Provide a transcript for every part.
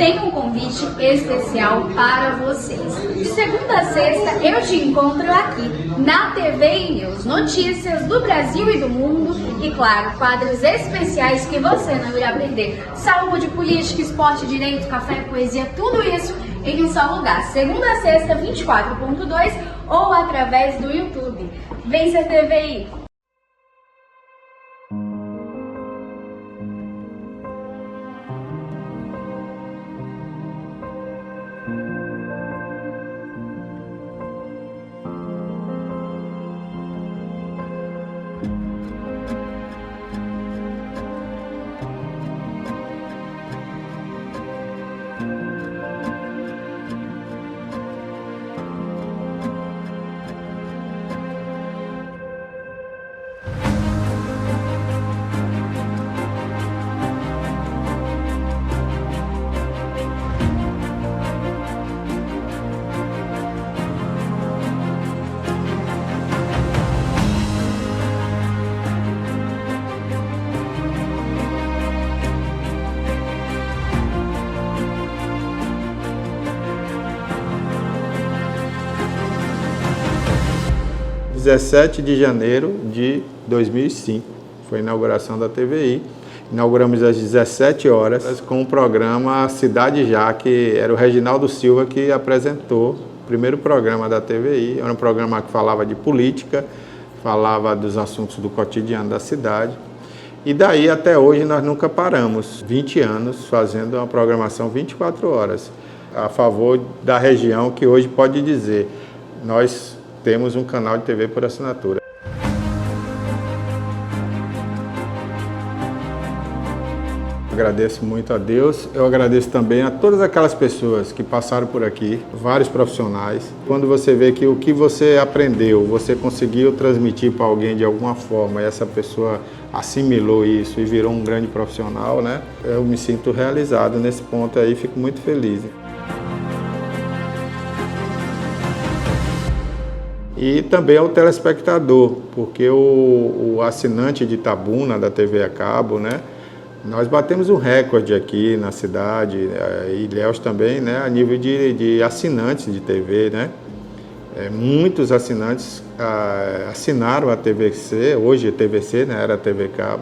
tem um convite especial para vocês. De segunda a sexta eu te encontro aqui na TV News, notícias do Brasil e do mundo e, claro, quadros especiais que você não irá perder. Saúde, política, esporte, direito, café, poesia, tudo isso em um só lugar. Segunda a sexta, 24.2 ou através do YouTube. Vem ser TVI! Dia 17 de janeiro de 2005, foi a inauguração da TVI. Inauguramos às 17 horas com o programa Cidade Já, que era o Reginaldo Silva que apresentou o primeiro programa da TVI. Era um programa que falava de política, falava dos assuntos do cotidiano da cidade. E daí até hoje nós nunca paramos, 20 anos fazendo uma programação 24 horas, a favor da região, que hoje pode dizer, nós temos um canal de TV por assinatura. Agradeço muito a Deus, eu agradeço também a todas aquelas pessoas que passaram por aqui, vários profissionais. Quando você vê que o que você aprendeu, você conseguiu transmitir para alguém de alguma forma, e essa pessoa assimilou isso e virou um grande profissional, né? Eu me sinto realizado nesse ponto aí, fico muito feliz. E também ao telespectador, porque o assinante de Itabuna, da TV a cabo, né, nós batemos um recorde aqui na cidade, e Ilhéus também, né, a nível de assinantes de TV, né. Muitos assinantes assinaram a TVC, hoje a TVC, né, era a TV Cabo.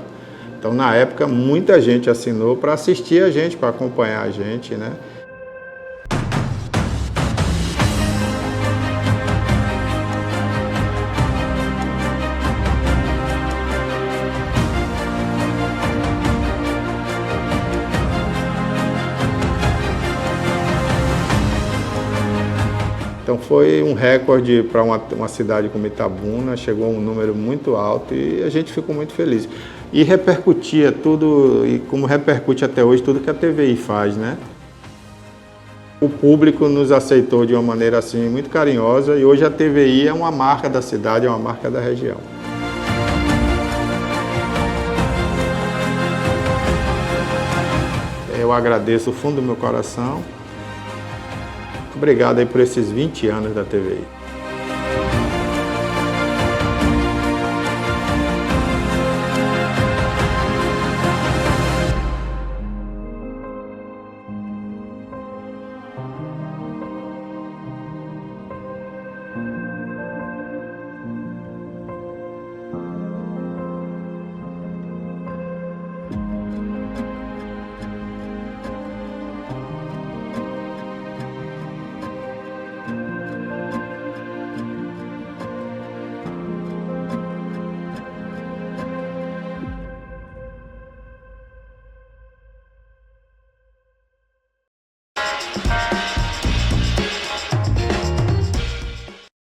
Então, na época, muita gente assinou para assistir a gente, para acompanhar a gente, né. Então foi um recorde para uma cidade como Itabuna, chegou a um número muito alto e a gente ficou muito feliz. E repercutia tudo, e como repercute até hoje, tudo que a TVI faz, né? O público nos aceitou de uma maneira assim muito carinhosa e hoje a TVI é uma marca da cidade, é uma marca da região. Eu agradeço do fundo do meu coração. Obrigado aí por esses 20 anos da TVI.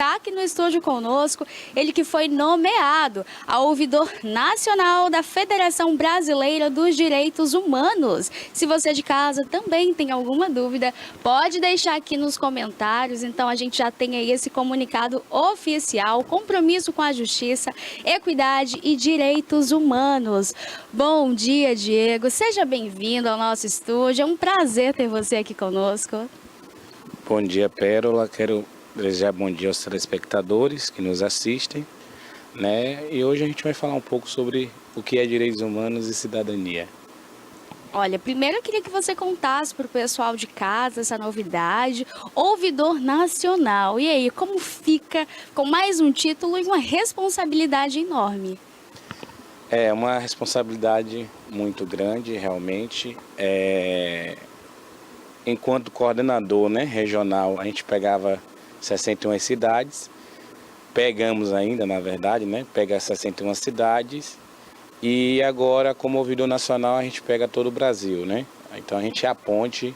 Aqui no estúdio conosco, ele que foi nomeado ao ouvidor nacional da Federação Brasileira dos Direitos Humanos. Se você de casa também tem alguma dúvida, pode deixar aqui nos comentários. Então a gente já tem aí esse comunicado oficial, compromisso com a justiça, equidade e direitos humanos. Bom dia, Diego. Seja bem-vindo ao nosso estúdio. É um prazer ter você aqui conosco. Bom dia, Pérola. Quero desejar bom dia aos telespectadores que nos assistem, né? E hoje a gente vai falar um pouco sobre o que é direitos humanos e cidadania. Olha, primeiro eu queria que você contasse para o pessoal de casa essa novidade, ouvidor nacional. E aí, como fica com mais um título e uma responsabilidade enorme? É uma responsabilidade muito grande, realmente. Enquanto coordenador, né, regional, a gente pegava 61 cidades, pegamos ainda, na verdade, né, pega 61 cidades, e agora, como ouvidor nacional, a gente pega todo o Brasil, né? Então a gente é a ponte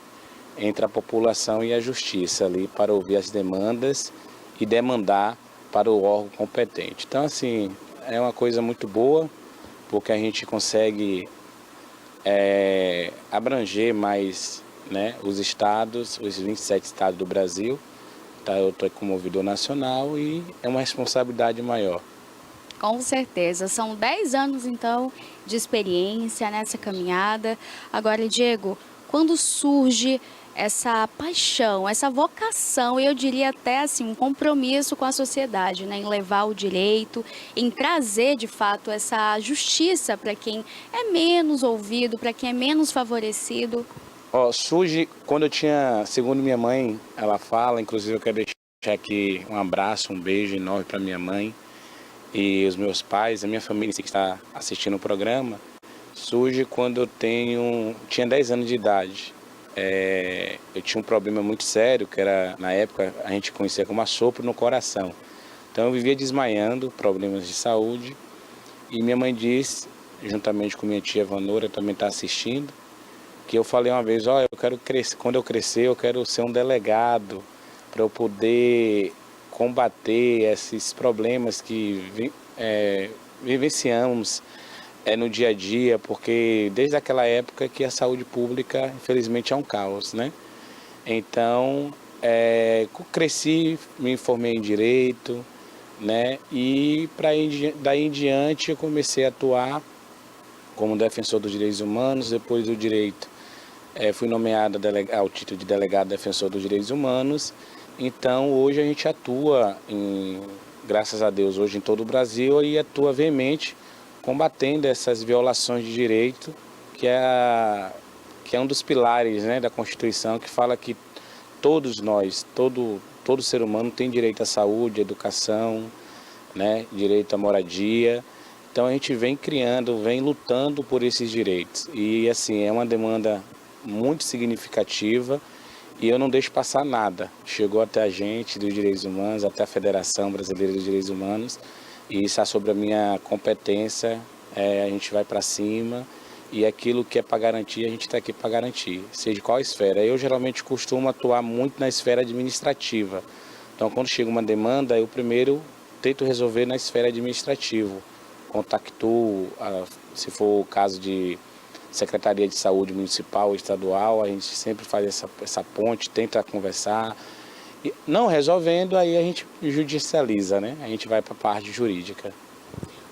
entre a população e a justiça ali para ouvir as demandas e demandar para o órgão competente. Então, assim, é uma coisa muito boa, porque a gente consegue abranger mais, né, os estados, os 27 estados do Brasil. Tá, eu estou como ouvidor nacional e é uma responsabilidade maior. Com certeza, são 10 anos então de experiência nessa caminhada. Agora, Diego, quando surge essa paixão, essa vocação, eu diria até assim, um compromisso com a sociedade, né, em levar o direito, em trazer de fato essa justiça para quem é menos ouvido, para quem é menos favorecido? Surge quando eu tinha, segundo minha mãe, ela fala, inclusive eu quero deixar aqui um abraço, um beijo enorme para minha mãe e os meus pais, a minha família que está assistindo o programa. Surge quando eu tinha 10 anos de idade. Eu tinha um problema muito sério, que era, na época, a gente conhecia como assopro no coração. Então eu vivia desmaiando, problemas de saúde, e minha mãe disse, juntamente com minha tia Vanora, também está assistindo, que eu falei uma vez, eu quero crescer, quando eu crescer eu quero ser um delegado para eu poder combater esses problemas que vivenciamos no dia a dia, porque desde aquela época que a saúde pública, infelizmente, é um caos, né? Então, cresci, me formei em Direito, né? E daí em diante eu comecei a atuar como defensor dos direitos humanos. Depois do direito, fui nomeado ao título de delegado defensor dos direitos humanos. Então, hoje a gente atua, graças a Deus, hoje em todo o Brasil, e atua veemente combatendo essas violações de direito, que é um dos pilares, né, da Constituição, que fala que todos nós, todo ser humano tem direito à saúde, à educação, né, direito à moradia. Então a gente vem lutando por esses direitos. E assim, é uma demanda muito significativa e eu não deixo passar nada. Chegou até a gente dos direitos humanos, até a Federação Brasileira dos Direitos Humanos, e está sobre a minha competência. A gente vai para cima e aquilo que é para garantir, a gente está aqui para garantir, seja qual esfera. Eu geralmente costumo atuar muito na esfera administrativa. Então quando chega uma demanda, eu primeiro tento resolver na esfera administrativa. Contactuo, se for o caso de Secretaria de Saúde Municipal ou Estadual, a gente sempre faz essa ponte, tenta conversar. E, não resolvendo, aí a gente judicializa, né? A gente vai para a parte jurídica.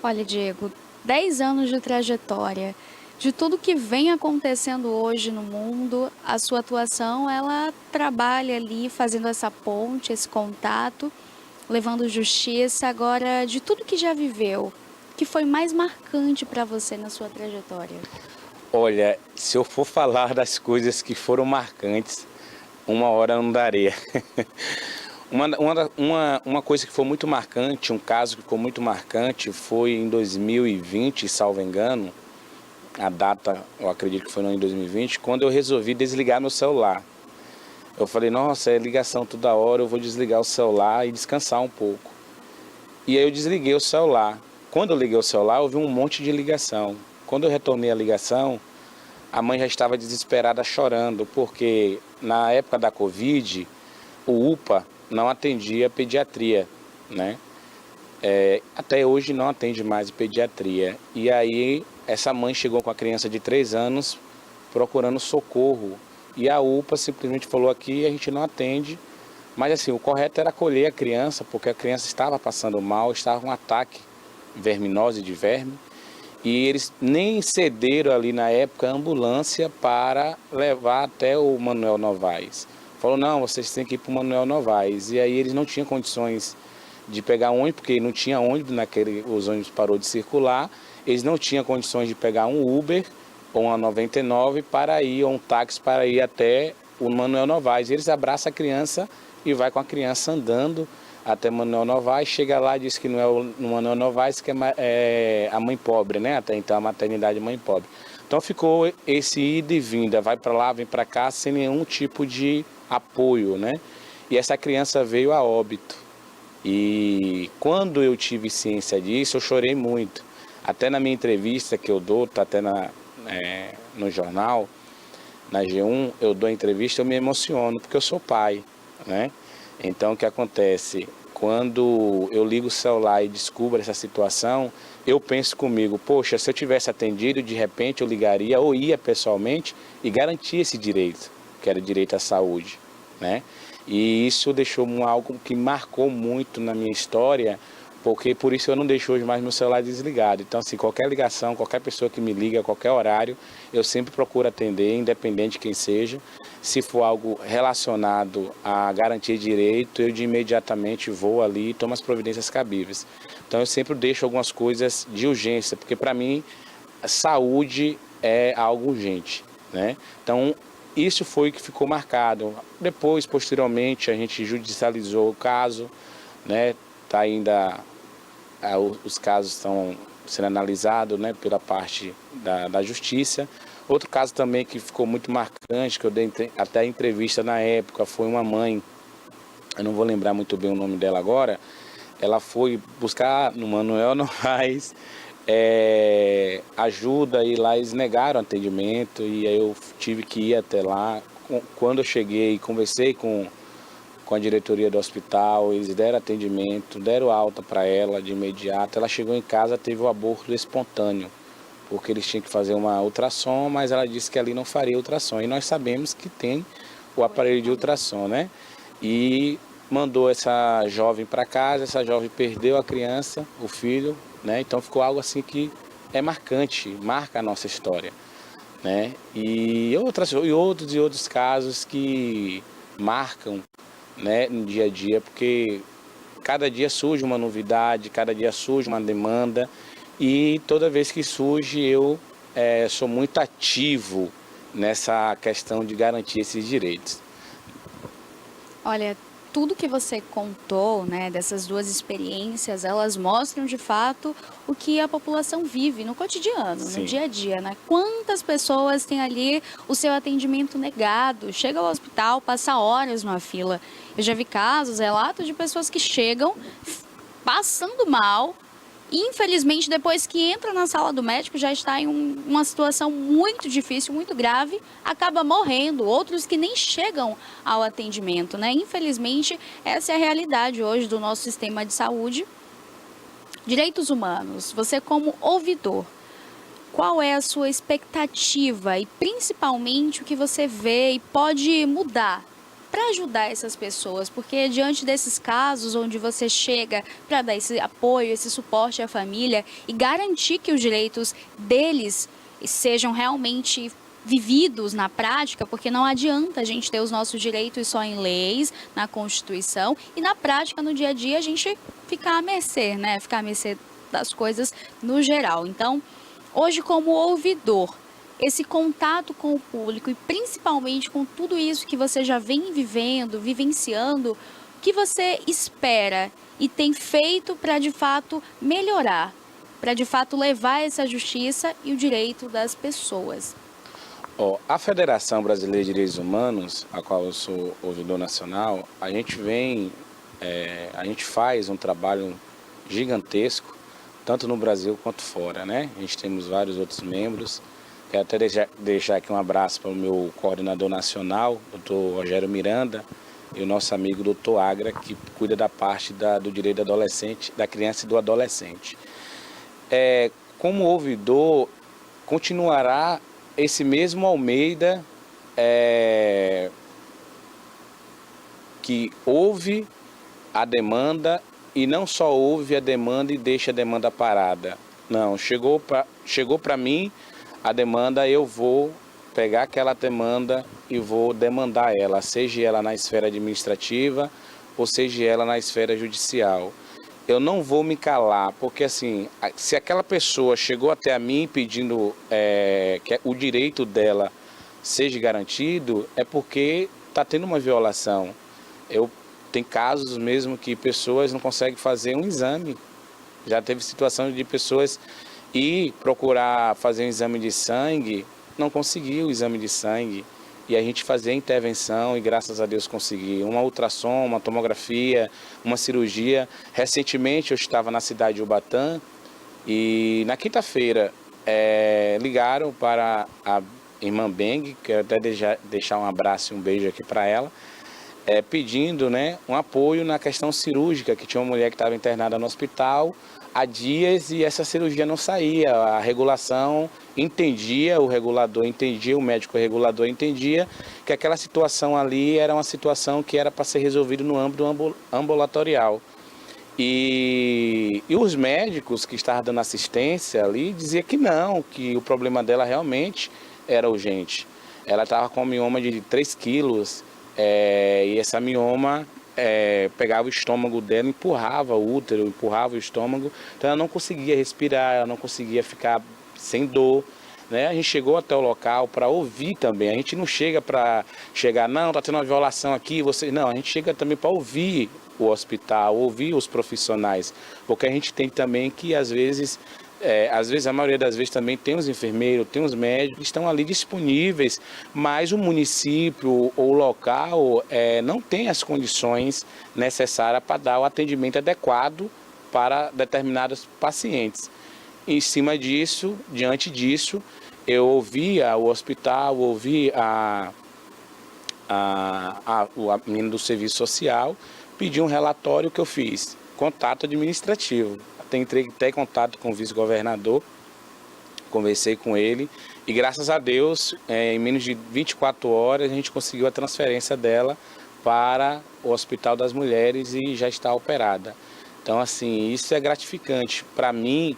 Olha, Diego, 10 anos de trajetória, de tudo que vem acontecendo hoje no mundo, a sua atuação, ela trabalha ali fazendo essa ponte, esse contato, levando justiça. Agora, de tudo que já viveu, o que foi mais marcante para você na sua trajetória? Olha, se eu for falar das coisas que foram marcantes, uma hora não daria. Uma coisa que foi muito marcante, um caso que ficou muito marcante, foi em 2020, salvo engano, a data, eu acredito que foi no ano de 2020, quando eu resolvi desligar meu celular. Eu falei, nossa, é ligação toda hora, eu vou desligar o celular e descansar um pouco. E aí eu desliguei o celular. Quando eu liguei o celular, eu vi um monte de ligação. Quando eu retornei a ligação, a mãe já estava desesperada, chorando, porque na época da Covid, o UPA não atendia pediatria, né? Até hoje não atende mais pediatria. E aí essa mãe chegou com a criança de 3 anos procurando socorro. E a UPA simplesmente falou, aqui a gente não atende. Mas assim, o correto era acolher a criança, porque a criança estava passando mal, estava com um ataque verminose de verme. E eles nem cederam ali na época a ambulância para levar até o Manuel Novaes. Falou, não, vocês têm que ir para o Manuel Novaes. E aí eles não tinham condições de pegar ônibus, porque não tinha ônibus, os ônibus parou de circular. Eles não tinham condições de pegar um Uber ou uma 99 para ir, ou um táxi para ir até o Manuel Novaes. Eles abraçam a criança e vai com a criança andando até Manuel Novaes, chega lá e diz que não é o Manuel Novaes, que é a mãe pobre, né? Até então a maternidade mãe pobre. Então ficou esse ida e vinda, vai para lá, vem para cá, sem nenhum tipo de apoio, né? E essa criança veio a óbito. E quando eu tive ciência disso, eu chorei muito. Até na minha entrevista que eu dou, tá até no jornal, na G1, eu dou entrevista, eu me emociono, porque eu sou pai, né? Então, o que acontece? Quando eu ligo o celular e descubro essa situação, eu penso comigo, poxa, se eu tivesse atendido, de repente eu ligaria ou ia pessoalmente e garantia esse direito, que era direito à saúde, né? E isso deixou algo que marcou muito na minha história, porque por isso eu não deixo hoje mais meu celular desligado. Então, assim, qualquer ligação, qualquer pessoa que me liga, a qualquer horário, eu sempre procuro atender, independente de quem seja. Se for algo relacionado a garantir direito, eu de imediatamente vou ali e tomo as providências cabíveis. Então, eu sempre deixo algumas coisas de urgência, porque para mim, saúde é algo urgente, né? Então, isso foi o que ficou marcado. Depois, posteriormente, a gente judicializou o caso, né? Tá ainda... Os casos estão sendo analisados, né, pela parte da justiça. Outro caso também que ficou muito marcante, que eu dei até entrevista na época, foi uma mãe, eu não vou lembrar muito bem o nome dela agora, ela foi buscar no Manuel Novaes ajuda e lá eles negaram atendimento e aí eu tive que ir até lá. Quando eu cheguei, conversei com a diretoria do hospital, eles deram atendimento, deram alta para ela de imediato. Ela chegou em casa, teve o aborto espontâneo, porque eles tinham que fazer uma ultrassom, mas ela disse que ali não faria ultrassom. E nós sabemos que tem o aparelho de ultrassom, né? E mandou essa jovem para casa, essa jovem perdeu a criança, o filho, né? Então ficou algo assim que é marcante, marca a nossa história, né? E outros casos que marcam, né, no dia a dia, porque cada dia surge uma novidade, cada dia surge uma demanda e toda vez que surge eu sou muito ativo nessa questão de garantir esses direitos. Olha, tudo que você contou, né, dessas duas experiências, elas mostram de fato o que a população vive no cotidiano, Sim. no dia a dia, né? Quantas pessoas têm ali o seu atendimento negado, chega ao hospital, passa horas numa fila. Eu já vi casos, relatos de pessoas que chegam passando mal, e infelizmente depois que entra na sala do médico já está em uma situação muito difícil, muito grave, acaba morrendo. Outros que nem chegam ao atendimento, né? Infelizmente essa é a realidade hoje do nosso sistema de saúde. Direitos humanos, você como ouvidor, qual é a sua expectativa e principalmente o que você vê e pode mudar para ajudar essas pessoas? Porque diante desses casos onde você chega para dar esse apoio, esse suporte à família e garantir que os direitos deles sejam realmente vividos na prática, porque não adianta a gente ter os nossos direitos só em leis, na Constituição, e na prática, no dia a dia, a gente ficar à mercê, né? Ficar à mercê das coisas no geral. Então, hoje como ouvidor, esse contato com o público e principalmente com tudo isso que você já vem vivendo, vivenciando, o que você espera e tem feito para de fato melhorar, para de fato levar essa justiça e o direito das pessoas? A Federação Brasileira de Direitos Humanos, a qual eu sou ouvidor nacional, a gente faz um trabalho gigantesco, tanto no Brasil quanto fora, né? A gente temos vários outros membros. Quero até deixar aqui um abraço para o meu coordenador nacional, doutor Rogério Miranda, e o nosso amigo doutor Agra, que cuida da parte do direito do adolescente, da criança e do adolescente. Como ouvidor, continuará esse mesmo Almeida que ouve a demanda e não só ouve a demanda e deixa a demanda parada. Não, chegou para mim a demanda, eu vou pegar aquela demanda e vou demandar ela, seja ela na esfera administrativa ou seja ela na esfera judicial. eu não vou me calar, porque assim, se aquela pessoa chegou até a mim pedindo que o direito dela seja garantido, é porque está tendo uma violação. Tem casos mesmo que pessoas não conseguem fazer um exame. Já teve situação de pessoas ir procurar fazer um exame de sangue, não conseguiu o exame de sangue. E a gente fazia a intervenção e graças a Deus consegui. Uma ultrassom, uma tomografia, uma cirurgia. Recentemente eu estava na cidade de Ubatã e na quinta-feira ligaram para a irmã Beng, quero até deixar um abraço e um beijo aqui para ela, pedindo, né, um apoio na questão cirúrgica, que tinha uma mulher que estava internada no hospital há dias e essa cirurgia não saía. A regulação entendia, o regulador entendia, o médico regulador entendia que aquela situação ali era uma situação que era para ser resolvida no âmbito ambulatorial. E os médicos que estavam dando assistência ali diziam que não, que o problema dela realmente era urgente. Ela estava com um mioma de 3 quilos e essa mioma pegava o estômago dela, empurrava o útero, empurrava o estômago, então ela não conseguia respirar, ela não conseguia ficar sem dor, né? A gente chegou até o local para ouvir também, a gente não chega para não, está tendo uma violação aqui, não, a gente chega também para ouvir o hospital, ouvir os profissionais, porque a gente tem também que às vezes, a maioria das vezes também tem os enfermeiros, tem os médicos que estão ali disponíveis, mas o município ou o local não tem as condições necessárias para dar o atendimento adequado para determinados pacientes. Em cima disso, diante disso, eu ouvi o hospital, ouvi a menina do serviço social, pedi um relatório que eu fiz, contato administrativo. Entrei até em contato com o vice-governador, conversei com ele e graças a Deus, em menos de 24 horas, a gente conseguiu a transferência dela para o Hospital das Mulheres e já está operada. Então, assim, isso é gratificante para mim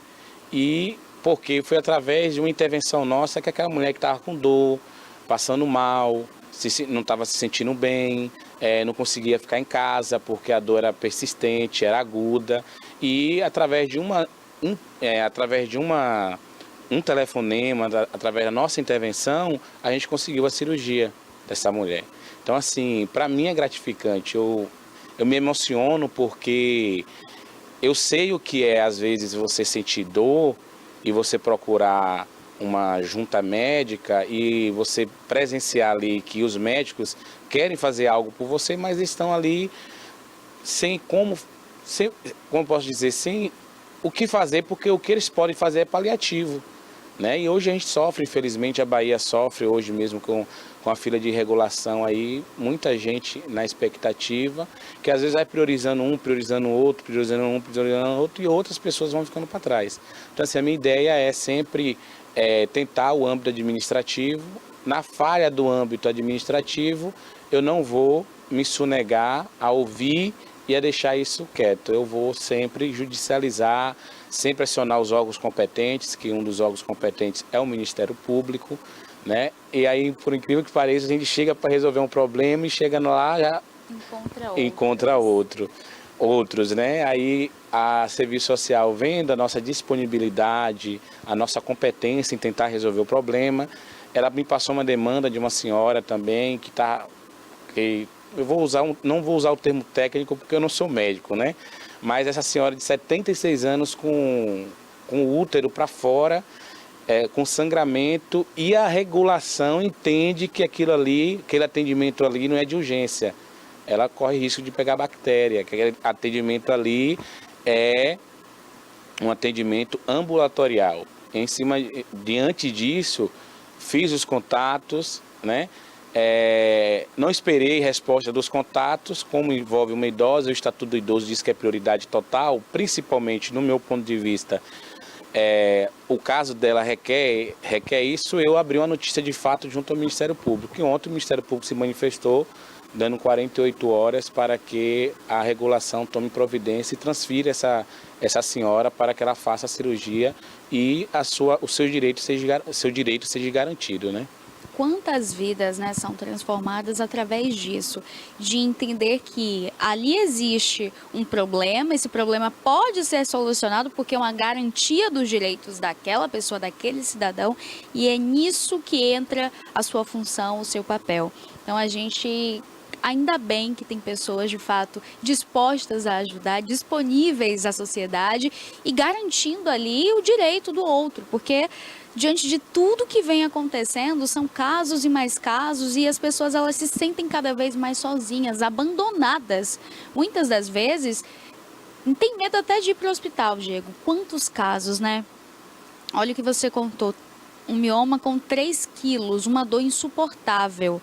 e porque foi através de uma intervenção nossa que aquela mulher que estava com dor, passando mal, não estava se sentindo bem, não conseguia ficar em casa porque a dor era persistente, era aguda. E através de um telefonema, através da nossa intervenção, a gente conseguiu a cirurgia dessa mulher. Então, assim, para mim é gratificante. Eu me emociono porque eu sei o que é, às vezes, você sentir dor e você procurar uma junta médica e você presenciar ali que os médicos querem fazer algo por você, mas estão ali sem o que fazer, porque o que eles podem fazer é paliativo, né? E hoje a gente sofre, infelizmente, a Bahia sofre hoje mesmo com a fila de regulação aí, muita gente na expectativa, que às vezes vai priorizando um, priorizando outro, e outras pessoas vão ficando para trás. Então, assim, a minha ideia é sempre tentar o âmbito administrativo. Na falha do âmbito administrativo, eu não vou me sonegar a ouvir e a deixar isso quieto. Eu vou sempre judicializar, sempre acionar os órgãos competentes, que um dos órgãos competentes é o Ministério Público, né? E aí, por incrível que pareça, a gente chega para resolver um problema e chega lá já encontra outros, né? Aí a Serviço Social, vendo a nossa disponibilidade, a nossa competência em tentar resolver o problema, ela me passou uma demanda de uma senhora também não vou usar o termo técnico porque eu não sou médico, né? Mas essa senhora de 76 anos com o útero para fora, com sangramento, e a regulação entende que aquele atendimento ali não é de urgência. Ela corre risco de pegar bactéria, que aquele atendimento ali é um atendimento ambulatorial. Diante disso, fiz os contatos, né? Não esperei resposta dos contatos, como envolve uma idosa, o Estatuto do Idoso diz que é prioridade total, principalmente no meu ponto de vista, o caso dela requer isso. Eu abri uma notícia de fato junto ao Ministério Público, e ontem o Ministério Público se manifestou, dando 48 horas para que a regulação tome providência e transfira essa senhora para que ela faça a cirurgia e o seu direito seja garantido, né? quantas vidas, né, são transformadas através disso, de entender que ali existe um problema, esse problema pode ser solucionado porque é uma garantia dos direitos daquela pessoa, daquele cidadão, e é nisso que entra a sua função, o seu papel. Então a gente... Ainda bem que tem pessoas, de fato, dispostas a ajudar, disponíveis à sociedade e garantindo ali o direito do outro, porque diante de tudo que vem acontecendo, são casos e mais casos e as pessoas elas se sentem cada vez mais sozinhas, abandonadas. Muitas das vezes, tem medo até de ir para o hospital, Diego. Quantos casos, né? Olha o que você contou, um mioma com 3 quilos, uma dor insuportável.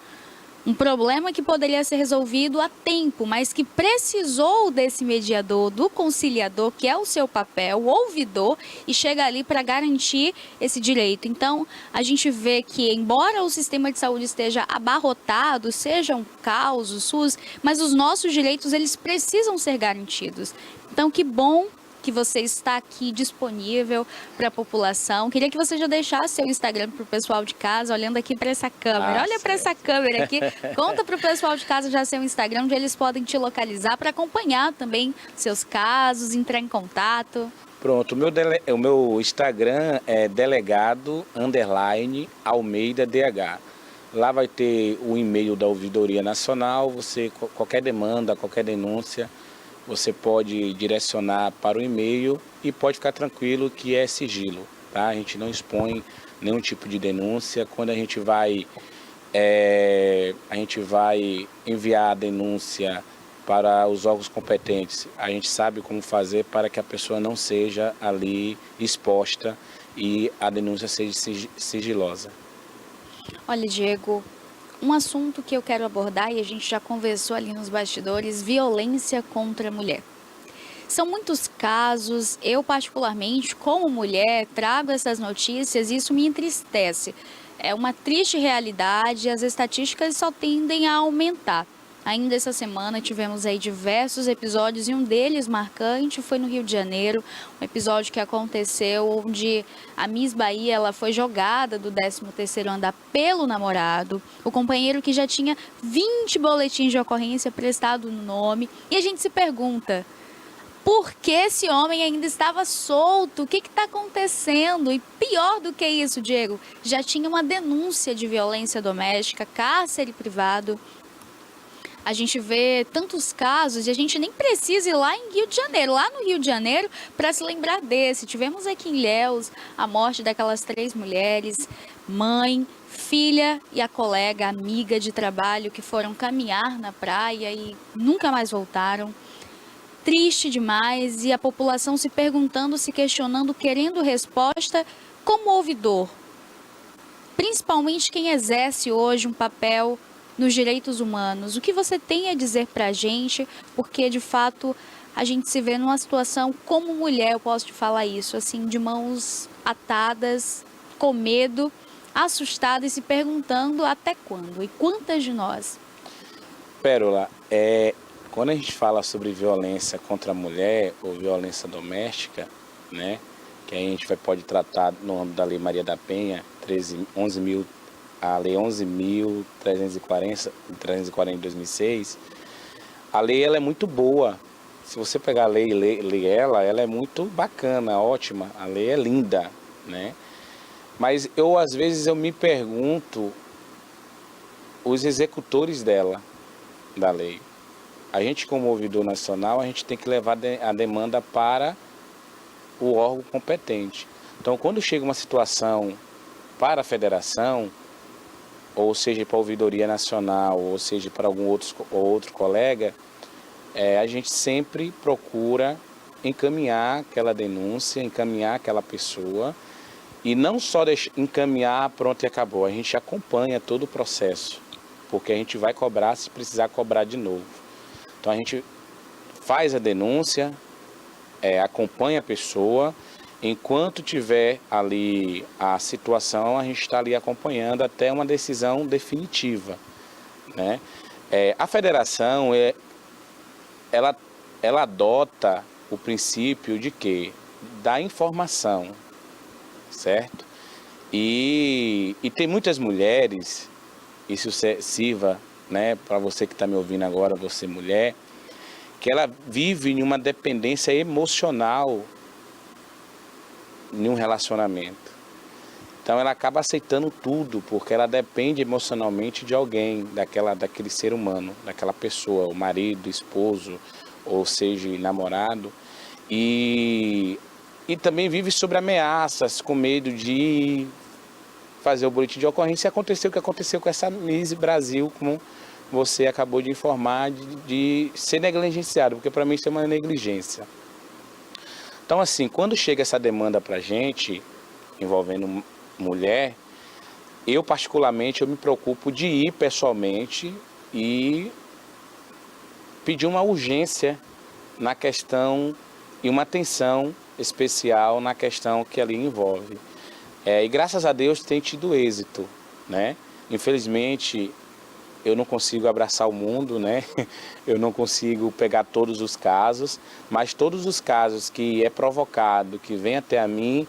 Um problema que poderia ser resolvido a tempo, mas que precisou desse mediador, do conciliador, que é o seu papel, o ouvidor, e chega ali para garantir esse direito. Então, a gente vê que, embora o sistema de saúde esteja abarrotado, seja um caos, o SUS, mas os nossos direitos, eles precisam ser garantidos. Então, que bom que você está aqui disponível para a população. Queria que você já deixasse seu Instagram para o pessoal de casa, olhando aqui para essa câmera. Olha para essa câmera aqui. Conta para o pessoal de casa já seu Instagram, onde eles podem te localizar para acompanhar também seus casos, entrar em contato. Pronto, o meu Instagram é delegado_Almeida DH. Lá vai ter o e-mail da Ouvidoria Nacional, você, qualquer demanda, qualquer denúncia, você pode direcionar para o e-mail e pode ficar tranquilo que é sigilo, tá? A gente não expõe nenhum tipo de denúncia. Quando a gente vai enviar a denúncia para os órgãos competentes, a gente sabe como fazer para que a pessoa não seja ali exposta e a denúncia seja sigilosa. Olha, Diego, um assunto que eu quero abordar, e a gente já conversou ali nos bastidores, violência contra a mulher. São muitos casos, eu particularmente, como mulher, trago essas notícias e isso me entristece. É uma triste realidade, as estatísticas só tendem a aumentar. Ainda essa semana tivemos aí diversos episódios e um deles marcante foi no Rio de Janeiro, um episódio que aconteceu onde a Miss Bahia ela foi jogada do 13º andar pelo namorado, o companheiro que já tinha 20 boletins de ocorrência prestado no nome, e a gente se pergunta, por que esse homem ainda estava solto? O que está acontecendo? E pior do que isso, Diego, já tinha uma denúncia de violência doméstica, cárcere privado. A gente vê tantos casos e a gente nem precisa ir lá em Rio de Janeiro, lá no Rio de Janeiro, para se lembrar desse. Tivemos aqui em Ilhéus a morte daquelas 3 mulheres, mãe, filha e a colega, amiga de trabalho que foram caminhar na praia e nunca mais voltaram. Triste demais e a população se perguntando, se questionando, querendo resposta como ouvidor. Principalmente quem exerce hoje um papel nos direitos humanos. O que você tem a dizer para a gente? Porque, de fato, a gente se vê numa situação como mulher, eu posso te falar isso, assim, de mãos atadas, com medo, assustada e se perguntando até quando e quantas de nós? Pérola, quando a gente fala sobre violência contra a mulher ou violência doméstica, né, que a gente pode tratar no âmbito da Lei Maria da Penha, a Lei 11.340 de 2006, a lei ela é muito boa. Se você pegar a lei e ler ela é muito bacana, ótima. A lei é linda, né? Mas às vezes eu me pergunto os executores dela, da lei. A gente, como ouvidor nacional, a gente tem que levar a demanda para o órgão competente. Então, quando chega uma situação para a federação, ou seja, para a ouvidoria nacional, ou seja, para algum outro colega, a gente sempre procura encaminhar aquela denúncia, encaminhar aquela pessoa, e não só encaminhar, pronto e acabou. A gente acompanha todo o processo, porque a gente vai cobrar se precisar cobrar de novo. Então a gente faz a denúncia, acompanha a pessoa, enquanto tiver ali a situação, a gente está ali acompanhando até uma decisão definitiva, né? A federação, ela adota o princípio de quê? Da informação, certo? E tem muitas mulheres, isso sirva, né, para você que está me ouvindo agora, você mulher, que ela vive em uma dependência emocional em um relacionamento. Então ela acaba aceitando tudo, porque ela depende emocionalmente de alguém, daquele ser humano, daquela pessoa, o marido, o esposo, ou seja, namorado. E também vive sobre ameaças, com medo de fazer o boletim de ocorrência. E aconteceu o que aconteceu com essa Miss Brasil, como você acabou de informar, de ser negligenciado, porque para mim isso é uma negligência. Então assim, quando chega essa demanda para a gente, envolvendo mulher, eu particularmente eu me preocupo de ir pessoalmente e pedir uma urgência na questão e uma atenção especial na questão que ali envolve. E graças a Deus tem tido êxito, né? Infelizmente eu não consigo abraçar o mundo, né? Eu não consigo pegar todos os casos, mas todos os casos que é provocado, que vem até a mim,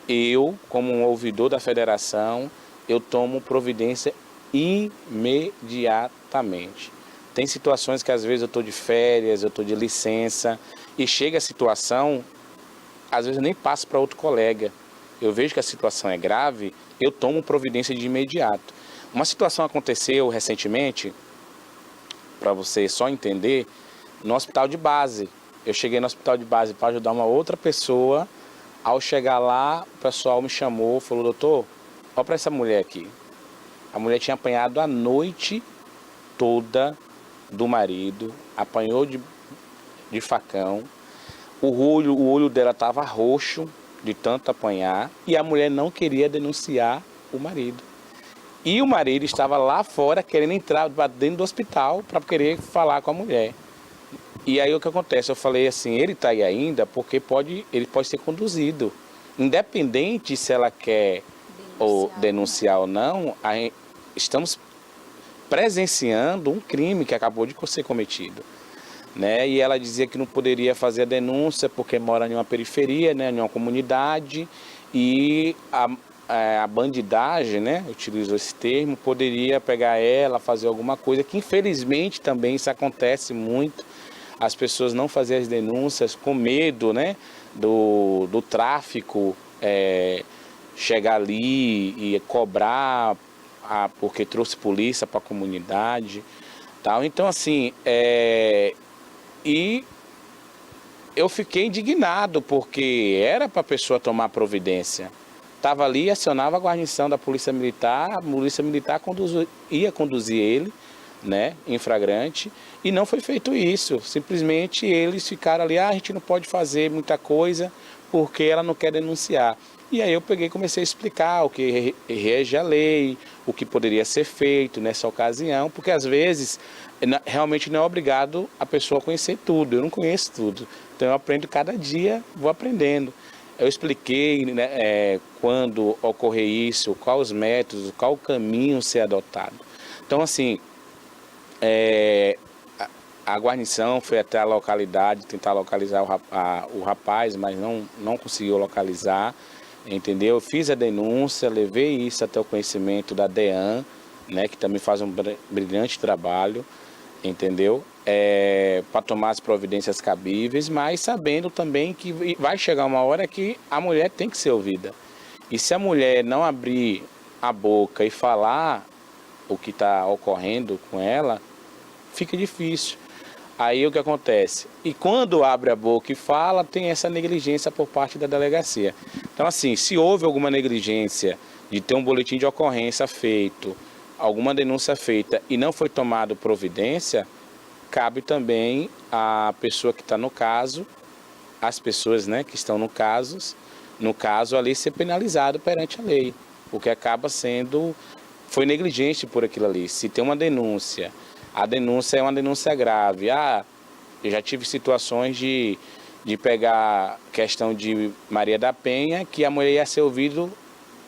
eu, como um ouvidor da federação, eu tomo providência imediatamente. Tem situações que às vezes eu estou de férias, eu estou de licença, e chega a situação, às vezes eu nem passo para outro colega. Eu vejo que a situação é grave, eu tomo providência de imediato. Uma situação aconteceu recentemente, para você só entender, no hospital de base. Eu cheguei no hospital de base para ajudar uma outra pessoa. Ao chegar lá, o pessoal me chamou, falou: doutor, olha para essa mulher aqui. A mulher tinha apanhado a noite toda do marido, apanhou de facão, o olho dela estava roxo de tanto apanhar, e a mulher não queria denunciar o marido. E o marido estava lá fora querendo entrar dentro do hospital para querer falar com a mulher. E aí o que acontece? Eu falei assim, ele está aí ainda porque ele pode ser conduzido. Independente se ela quer denunciar ou não, estamos presenciando um crime que acabou de ser cometido. Né? E ela dizia que não poderia fazer a denúncia porque mora em uma periferia, né? Em uma comunidade, e a bandidagem, né? Utilizou esse termo, poderia pegar ela, fazer alguma coisa, que infelizmente também isso acontece muito. As pessoas não fazem as denúncias com medo, né, do tráfico chegar ali e cobrar porque trouxe polícia para a comunidade. Tal. Então, assim, e eu fiquei indignado, porque era para a pessoa tomar providência. Estava ali, acionava a guarnição da Polícia Militar, a Polícia Militar ia conduzir ele, né, em flagrante, e não foi feito isso. Simplesmente eles ficaram ali, a gente não pode fazer muita coisa porque ela não quer denunciar. E aí eu peguei e comecei a explicar o que rege a lei, o que poderia ser feito nessa ocasião, porque às vezes realmente não é obrigado a pessoa a conhecer tudo, eu não conheço tudo. Então eu aprendo cada dia, vou aprendendo. Eu expliquei, né, quando ocorrer isso, quais os métodos, qual o caminho a ser adotado. Então, assim, a guarnição foi até a localidade tentar localizar o rapaz, mas não conseguiu localizar, entendeu? Eu fiz a denúncia, levei isso até o conhecimento da DEAN, né, que também faz um brilhante trabalho, entendeu? Para tomar as providências cabíveis, mas sabendo também que vai chegar uma hora que a mulher tem que ser ouvida. E se a mulher não abrir a boca e falar o que está ocorrendo com ela, fica difícil. Aí o que acontece? E quando abre a boca e fala, tem essa negligência por parte da delegacia. Então, assim, se houve alguma negligência de ter um boletim de ocorrência feito, alguma denúncia feita e não foi tomado providência, cabe também à pessoa que está no caso, as pessoas, né, que estão no caso ali, ser penalizado perante a lei, porque acaba sendo, foi negligente por aquilo ali. Se tem uma denúncia, a denúncia é uma denúncia grave. Eu já tive situações de pegar questão de Maria da Penha, que a mulher ia ser ouvida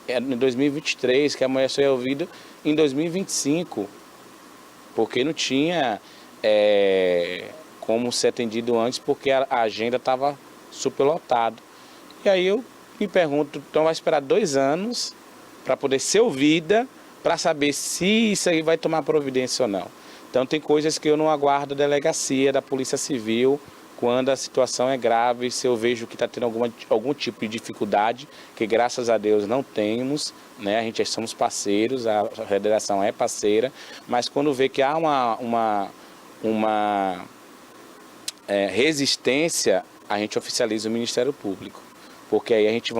em 2023, que a mulher só ia ouvida em 2025, porque não tinha como ser atendido antes, porque a agenda estava superlotada. E aí eu me pergunto, então vai esperar 2 anos para poder ser ouvida, para saber se isso aí vai tomar providência ou não. Então tem coisas que eu não aguardo a delegacia da Polícia Civil quando a situação é grave, se eu vejo que está tendo algum tipo de dificuldade, que graças a Deus não temos, né? A gente somos parceiros, a federação é parceira, mas quando vê que há uma resistência, a gente oficializa o Ministério Público, porque aí a gente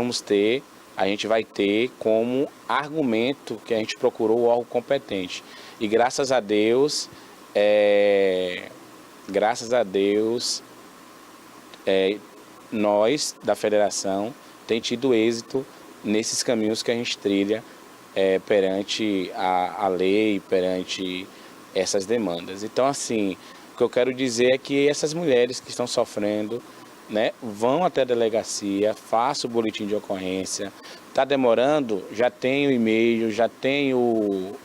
vai ter como argumento que a gente procurou o órgão competente. E graças a Deus, nós da federação temos tido êxito nesses caminhos que a gente trilha perante a lei, perante essas demandas. Então, assim, o que eu quero dizer é que essas mulheres que estão sofrendo, né, vão até a delegacia, façam o boletim de ocorrência. Está demorando? Já tem o e-mail, já tem o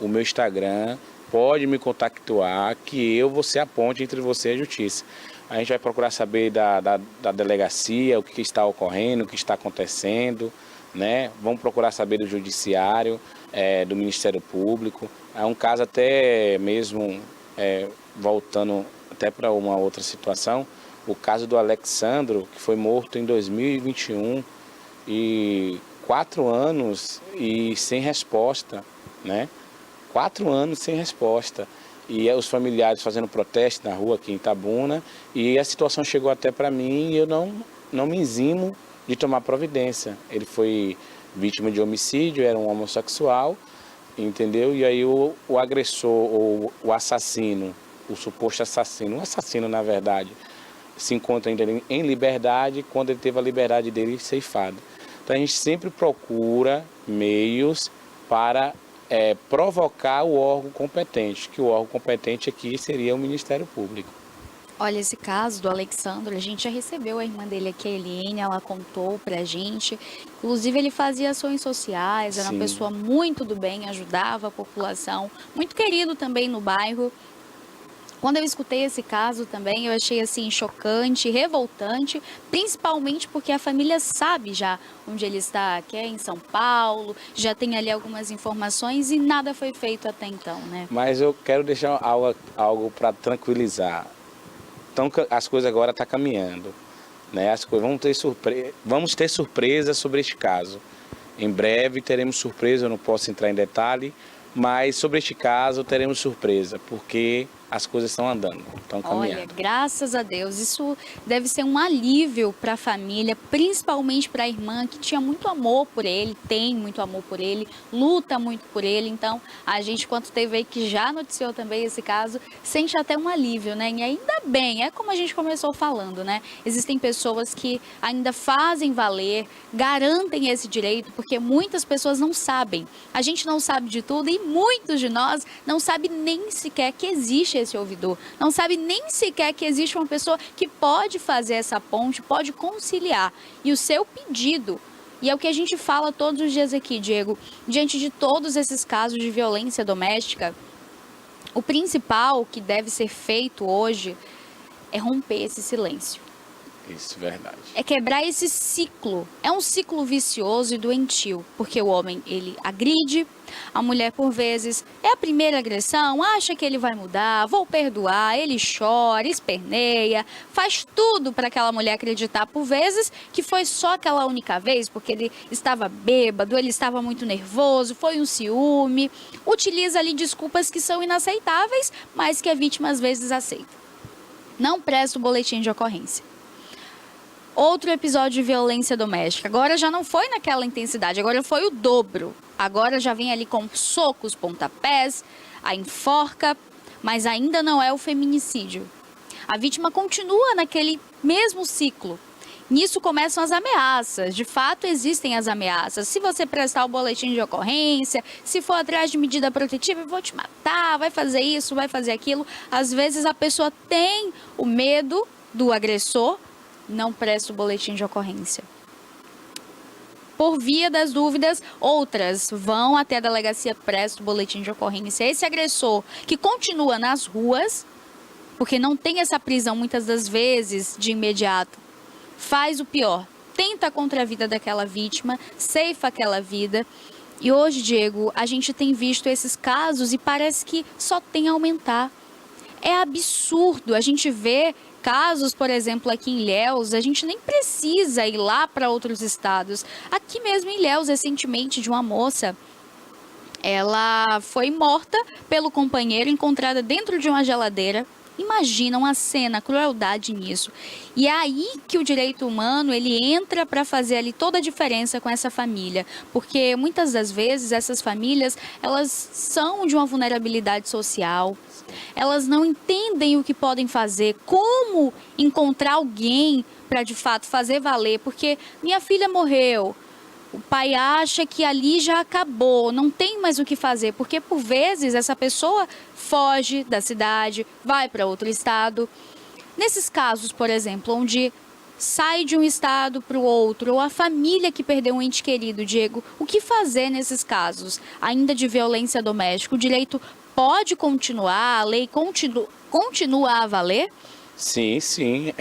meu Instagram, pode me contactar que eu vou ser a ponte entre você e a justiça. A gente vai procurar saber da delegacia, o que está ocorrendo, o que está acontecendo, né? Vamos procurar saber do judiciário, do Ministério Público. É um caso até mesmo, voltando até para uma outra situação, o caso do Alexandro, que foi morto em 2021 e 4 anos e sem resposta, né? 4 anos sem resposta. E os familiares fazendo protesto na rua aqui em Itabuna, e a situação chegou até para mim e eu não me eximo de tomar providência. Ele foi vítima de homicídio, era um homossexual, entendeu? E aí o agressor, ou o assassino, o suposto assassino, o assassino na verdade, se encontra ainda em liberdade quando ele teve a liberdade dele ceifada. Então a gente sempre procura meios para provocar o órgão competente, que o órgão competente aqui seria o Ministério Público. Olha, esse caso do Alexandro, a gente já recebeu a irmã dele aqui, a Eliane, ela contou pra gente. Inclusive, ele fazia ações sociais, era uma pessoa muito do bem, ajudava a população, muito querido também no bairro. Quando eu escutei esse caso também, eu achei assim chocante, revoltante, principalmente porque a família sabe já onde ele está, que é em São Paulo, já tem ali algumas informações e nada foi feito até então, né? Mas eu quero deixar algo para tranquilizar. Então as coisas agora estão caminhando, né? Vamos ter surpresa sobre este caso. Em breve teremos surpresa, eu não posso entrar em detalhe, mas sobre este caso teremos surpresa, porque as coisas estão andando, estão caminhando. Olha, graças a Deus, isso deve ser um alívio para a família, principalmente para a irmã que tinha muito amor por ele, tem muito amor por ele, luta muito por ele. Então, a gente, quanto teve aí que já noticiou também esse caso, sente até um alívio, né? E ainda bem, é como a gente começou falando, né? Existem pessoas que ainda fazem valer, garantem esse direito, porque muitas pessoas não sabem. A gente não sabe de tudo e muitos de nós não sabem nem sequer que existe esse ouvidor, não sabe nem sequer que existe uma pessoa que pode fazer essa ponte, pode conciliar. E o seu pedido, e é o que a gente fala todos os dias aqui, Diego, diante de todos esses casos de violência doméstica, o principal que deve ser feito hoje é romper esse silêncio. Isso, verdade. É quebrar esse ciclo. É um ciclo vicioso e doentio, porque o homem, ele agride, a mulher, por vezes, é a primeira agressão, acha que ele vai mudar, vou perdoar, ele chora, esperneia, faz tudo para aquela mulher acreditar, por vezes, que foi só aquela única vez, porque ele estava bêbado, ele estava muito nervoso, foi um ciúme, utiliza ali desculpas que são inaceitáveis, mas que a vítima às vezes aceita. Não presta o boletim de ocorrência. Outro episódio de violência doméstica. Agora já não foi naquela intensidade, agora foi o dobro. Agora já vem ali com socos, pontapés, a enforca, mas ainda não é o feminicídio. A vítima continua naquele mesmo ciclo. Nisso começam as ameaças. De fato, existem as ameaças. Se você prestar o boletim de ocorrência, se for atrás de medida protetiva, eu vou te matar, vai fazer isso, vai fazer aquilo. Às vezes a pessoa tem o medo do agressor, não presta o boletim de ocorrência. Por via das dúvidas, outras vão até a delegacia, prestam o boletim de ocorrência. Esse agressor que continua nas ruas, porque não tem essa prisão muitas das vezes de imediato, faz o pior. atenta contra a vida daquela vítima, ceifa aquela vida. E hoje, Diego, a gente tem visto esses casos e parece que só tem a aumentar. É absurdo, a gente vê casos, por exemplo, aqui em Ilhéus, a gente nem precisa ir lá para outros estados. Aqui mesmo em Ilhéus, recentemente, de uma moça, ela foi morta pelo companheiro, encontrada dentro de uma geladeira. Imagina uma cena, a crueldade nisso. E é aí que o direito humano, ele entra para fazer ali toda a diferença com essa família. Porque muitas das vezes essas famílias, elas são de uma vulnerabilidade social. Elas não entendem o que podem fazer, como encontrar alguém para de fato fazer valer. Porque minha filha morreu. O pai acha que ali já acabou, não tem mais o que fazer, porque por vezes essa pessoa foge da cidade, vai para outro estado. Nesses casos, por exemplo, onde sai de um estado para o outro, ou a família que perdeu um ente querido, Diego, o que fazer nesses casos? Ainda de violência doméstica, o direito pode continuar, a lei continua a valer? Sim, sim.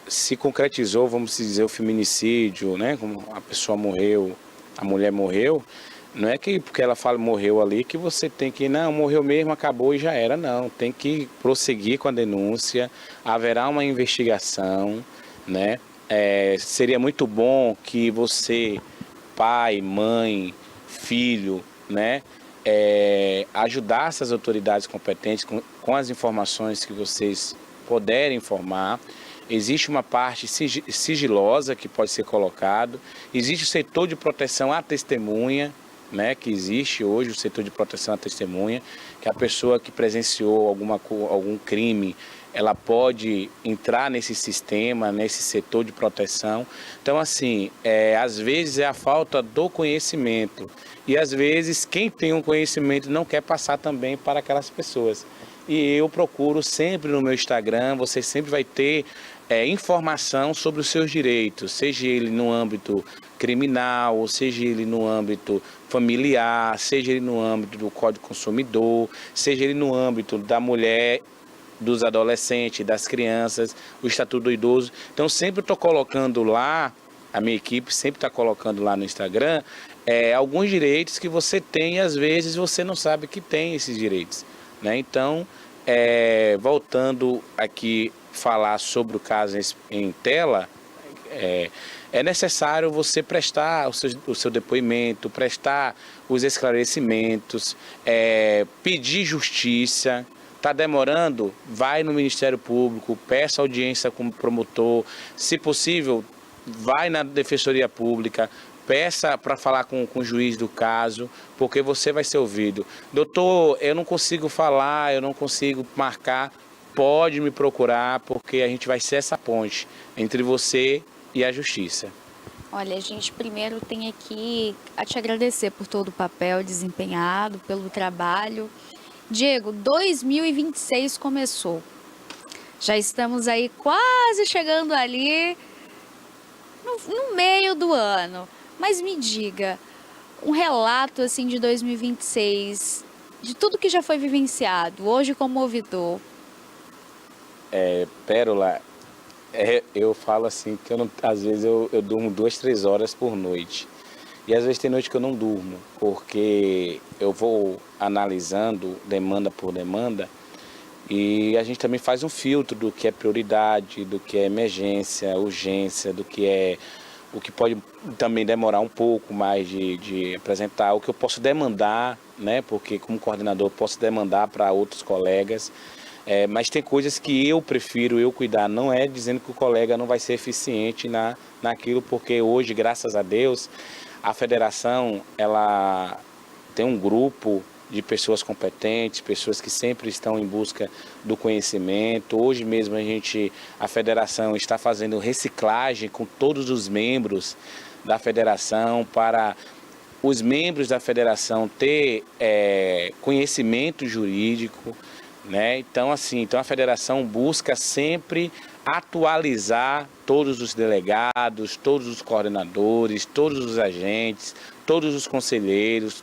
Se concretizou, vamos dizer, o feminicídio, né? Como a pessoa morreu, a mulher morreu, não é que porque ela fala morreu ali que você tem que, não, morreu mesmo, acabou e já era, não. Tem que prosseguir com a denúncia, haverá uma investigação, né? Seria muito bom que você, pai, mãe, filho, né? Ajudasse as autoridades competentes com as informações que vocês puderem informar. Existe uma parte sigilosa que pode ser colocado, existe o setor de proteção à testemunha, né, que existe hoje o setor de proteção à testemunha, que a pessoa que presenciou algum crime, ela pode entrar nesse sistema, nesse setor de proteção. Então, assim, às vezes é a falta do conhecimento e às vezes quem tem um conhecimento não quer passar também para aquelas pessoas. E eu procuro sempre no meu Instagram, você sempre vai ter informação sobre os seus direitos, seja ele no âmbito criminal, ou seja ele no âmbito familiar, seja ele no âmbito do Código Consumidor, seja ele no âmbito da mulher, dos adolescentes, das crianças, o Estatuto do Idoso. Então sempre estou colocando lá, a minha equipe sempre está colocando lá no Instagram, alguns direitos que você tem e às vezes você não sabe que tem esses direitos, né? Então, voltando aqui falar sobre o caso em tela, é necessário você prestar o seu depoimento, prestar os esclarecimentos, pedir justiça. Está demorando? Vai no Ministério Público, peça audiência com o promotor, se possível, vai na Defensoria Pública, peça para falar com o juiz do caso, porque você vai ser ouvido. Doutor, eu não consigo falar, eu não consigo marcar. Pode me procurar, porque a gente vai ser essa ponte entre você e a justiça. Olha, a gente primeiro tem aqui a te agradecer por todo o papel desempenhado, pelo trabalho. Diego, 2026 começou. Já estamos aí quase chegando ali no meio do ano. Mas me diga, um relato assim de 2026, de tudo que já foi vivenciado, hoje como ouvidor. Pérola, eu falo assim que às vezes eu durmo 2, 3 horas por noite. E às vezes tem noite que eu não durmo, porque eu vou analisando demanda por demanda e a gente também faz um filtro do que é prioridade, do que é emergência, urgência, do que é o que pode também demorar um pouco mais de apresentar, o que eu posso demandar, né? Porque como coordenador eu posso demandar para outros colegas. Mas tem coisas que eu prefiro cuidar, não é dizendo que o colega não vai ser eficiente naquilo, porque hoje, graças a Deus, a federação ela tem um grupo de pessoas competentes, pessoas que sempre estão em busca do conhecimento. Hoje mesmo a federação está fazendo reciclagem com todos os membros da federação para os membros da federação ter conhecimento jurídico, né? Então a federação busca sempre atualizar todos os delegados, todos os coordenadores, todos os agentes, todos os conselheiros,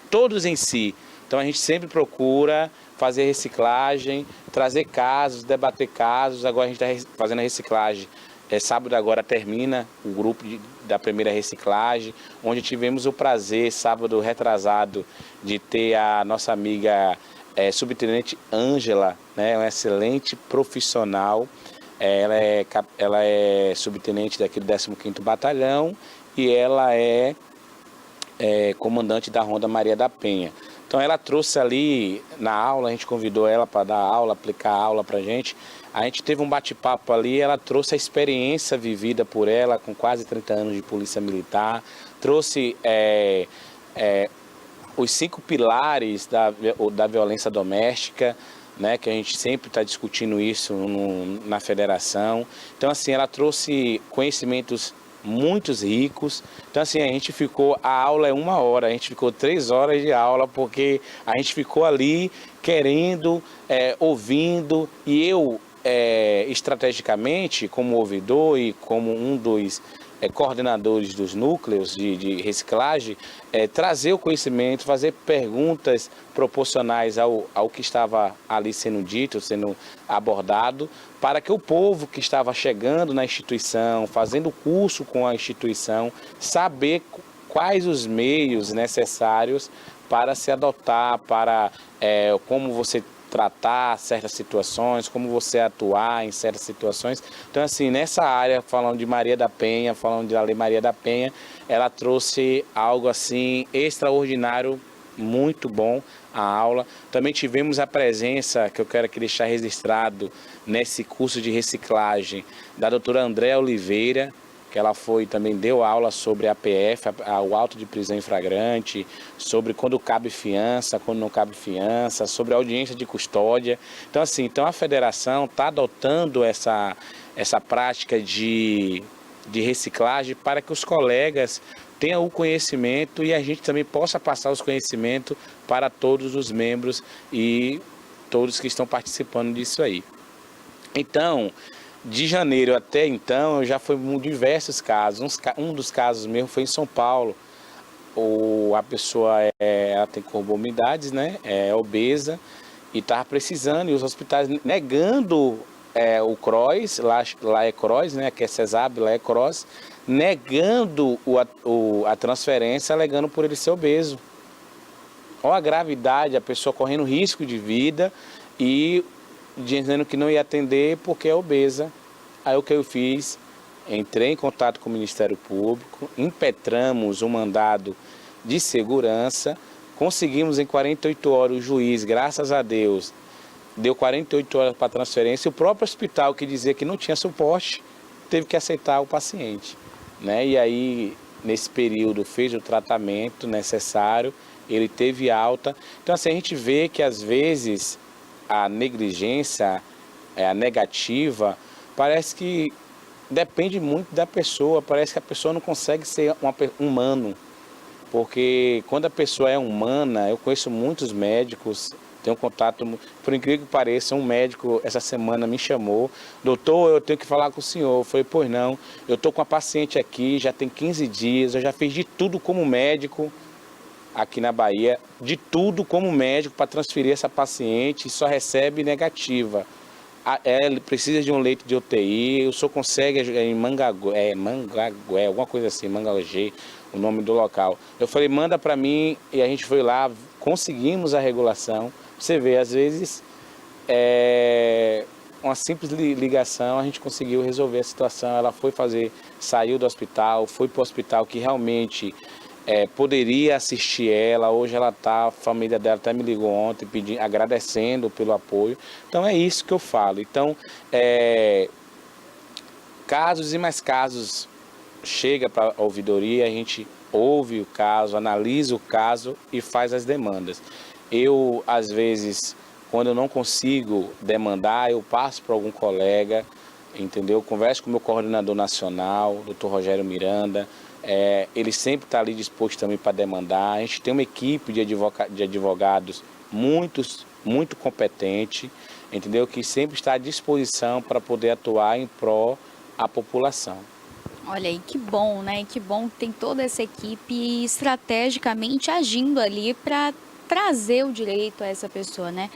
todos em si. Então a gente sempre procura fazer reciclagem, trazer casos, debater casos. Agora a gente está fazendo a reciclagem Sábado agora termina o grupo da primeira reciclagem, onde tivemos o prazer, sábado retrasado, de ter a nossa amiga subtenente Ângela, né, uma excelente profissional. Ela é subtenente daqui do 15º Batalhão e ela é comandante da Ronda Maria da Penha. Então ela trouxe ali na aula, a gente convidou ela para dar aula, aplicar aula para a gente teve um bate-papo ali, ela trouxe a experiência vivida por ela, com quase 30 anos de polícia militar, trouxe os 5 pilares da violência doméstica, né, que a gente sempre está discutindo isso na federação. Então, assim, ela trouxe conhecimentos muito ricos. Então, assim, a aula é 1 hora, a gente ficou 3 horas de aula, porque a gente ficou ali querendo, ouvindo, e eu, estrategicamente, como ouvidor e como um dos coordenadores dos núcleos de reciclagem, trazer o conhecimento, fazer perguntas proporcionais ao que estava ali sendo dito, sendo abordado, para que o povo que estava chegando na instituição, fazendo curso com a instituição, saber quais os meios necessários para se adotar, para como você tratar certas situações, como você atuar em certas situações. Então, assim, nessa área, falando de Maria da Penha, falando da Lei Maria da Penha, ela trouxe algo, assim, extraordinário, muito bom a aula. Também tivemos a presença, que eu quero aqui deixar registrado, nesse curso de reciclagem, da doutora Andréa Oliveira, que ela também deu aula sobre a APF, o auto de prisão em flagrante, sobre quando cabe fiança, quando não cabe fiança, sobre a audiência de custódia. Então, assim, a federação está adotando essa prática de reciclagem para que os colegas tenham o conhecimento e a gente também possa passar os conhecimentos para todos os membros e todos que estão participando disso aí. Então, de janeiro até então, eu já fui em diversos casos. Um dos casos mesmo foi em São Paulo. A pessoa ela tem comorbidades, né? É obesa e estava precisando, e os hospitais negando o CROSS, lá é CROSS, né? Que é CESAB, lá é CROSS, negando a transferência, alegando por ele ser obeso. Olha a gravidade, a pessoa correndo risco de vida e dizendo que não ia atender porque é obesa. Aí o que eu fiz? Entrei em contato com o Ministério Público, impetramos um mandado de segurança, conseguimos em 48 horas o juiz, graças a Deus, deu 48 horas para transferência, e o próprio hospital que dizia que não tinha suporte, teve que aceitar o paciente, né? E aí, nesse período, fez o tratamento necessário, ele teve alta. Então, assim, a gente vê que às vezes a negligência, a negativa, parece que depende muito da pessoa, parece que a pessoa não consegue ser humano, porque quando a pessoa é humana, eu conheço muitos médicos, tenho contato, por incrível que pareça, um médico essa semana me chamou, doutor, eu tenho que falar com o senhor. Eu falei, pois não, eu estou com a paciente aqui, já tem 15 dias, eu já fiz de tudo como médico, aqui na Bahia, de tudo como médico para transferir essa paciente e só recebe negativa. Ele precisa de um leito de UTI, o senhor consegue em Mangagué, alguma coisa assim, Mangagué, o nome do local. Eu falei, manda para mim, e a gente foi lá, conseguimos a regulação. Você vê, às vezes, uma simples ligação, a gente conseguiu resolver a situação. Ela saiu do hospital, foi para o hospital que realmente poderia assistir ela. Hoje ela a família dela até me ligou ontem, agradecendo pelo apoio. Então é isso que eu falo. Então, casos e mais casos chega para a ouvidoria, a gente ouve o caso, analisa o caso e faz as demandas. Eu, às vezes, quando eu não consigo demandar, eu passo para algum colega, entendeu? Converso com o meu coordenador nacional, Dr. Rogério Miranda. Ele sempre está ali disposto também para demandar. A gente tem uma equipe de advogados muito competente, entendeu? Que sempre está à disposição para poder atuar em pró à população. Olha aí, que bom, né? Que bom que tem toda essa equipe estrategicamente agindo ali para trazer o direito a essa pessoa, né?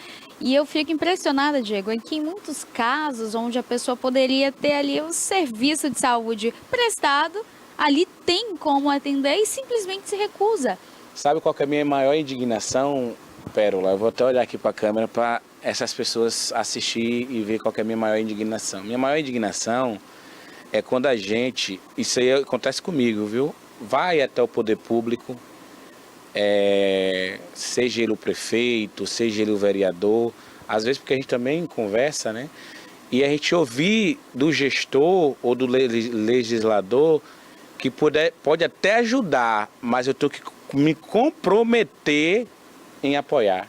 E eu fico impressionada, Diego, é que em muitos casos onde a pessoa poderia ter ali o serviço de saúde prestado, ali tem como atender e simplesmente se recusa. Sabe qual que é a minha maior indignação, Pérola? Eu vou até olhar aqui para a câmera para essas pessoas assistir e ver qual que é a minha maior indignação. Minha maior indignação é quando a gente, isso aí acontece comigo, viu? Vai até o poder público, seja ele o prefeito, seja ele o vereador, às vezes porque a gente também conversa, né? E a gente ouvir do gestor ou do legislador que pode até ajudar, mas eu tenho que me comprometer em apoiar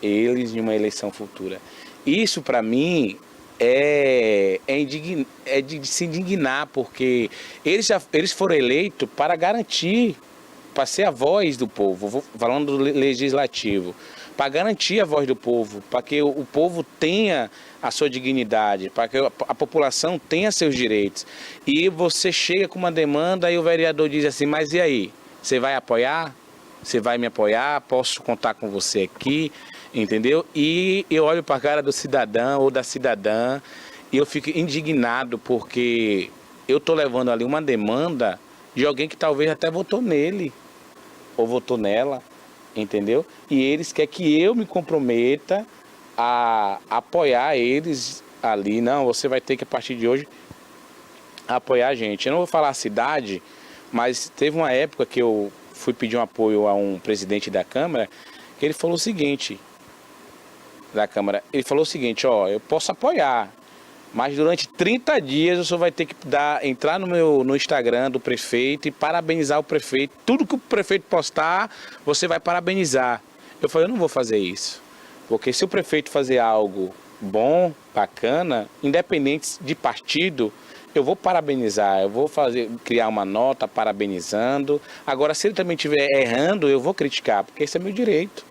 eles em uma eleição futura. Isso para mim é de se indignar, porque eles foram eleitos para garantir, para ser a voz do povo, falando do legislativo, para garantir a voz do povo, para que o povo tenha a sua dignidade, para que a população tenha seus direitos. E você chega com uma demanda e o vereador diz assim, mas e aí? Você vai apoiar? Você vai me apoiar? Posso contar com você aqui? Entendeu? E eu olho para a cara do cidadão ou da cidadã e eu fico indignado porque eu estou levando ali uma demanda de alguém que talvez até votou nele ou votou nela, entendeu? E eles querem que eu me comprometa a apoiar eles ali. Não, você vai ter que a partir de hoje apoiar a gente. Eu não vou falar a cidade, mas teve uma época que eu fui pedir um apoio a um presidente da Câmara, que ele falou o seguinte, ele falou o seguinte, ó, eu posso apoiar, mas durante 30 dias o senhor vai ter que entrar no Instagram do prefeito e parabenizar o prefeito. Tudo que o prefeito postar, você vai parabenizar. Eu falei, eu não vou fazer isso, porque se o prefeito fazer algo bom, bacana, independente de partido, eu vou parabenizar, eu vou criar uma nota parabenizando. Agora, se ele também estiver errando, eu vou criticar, porque esse é meu direito,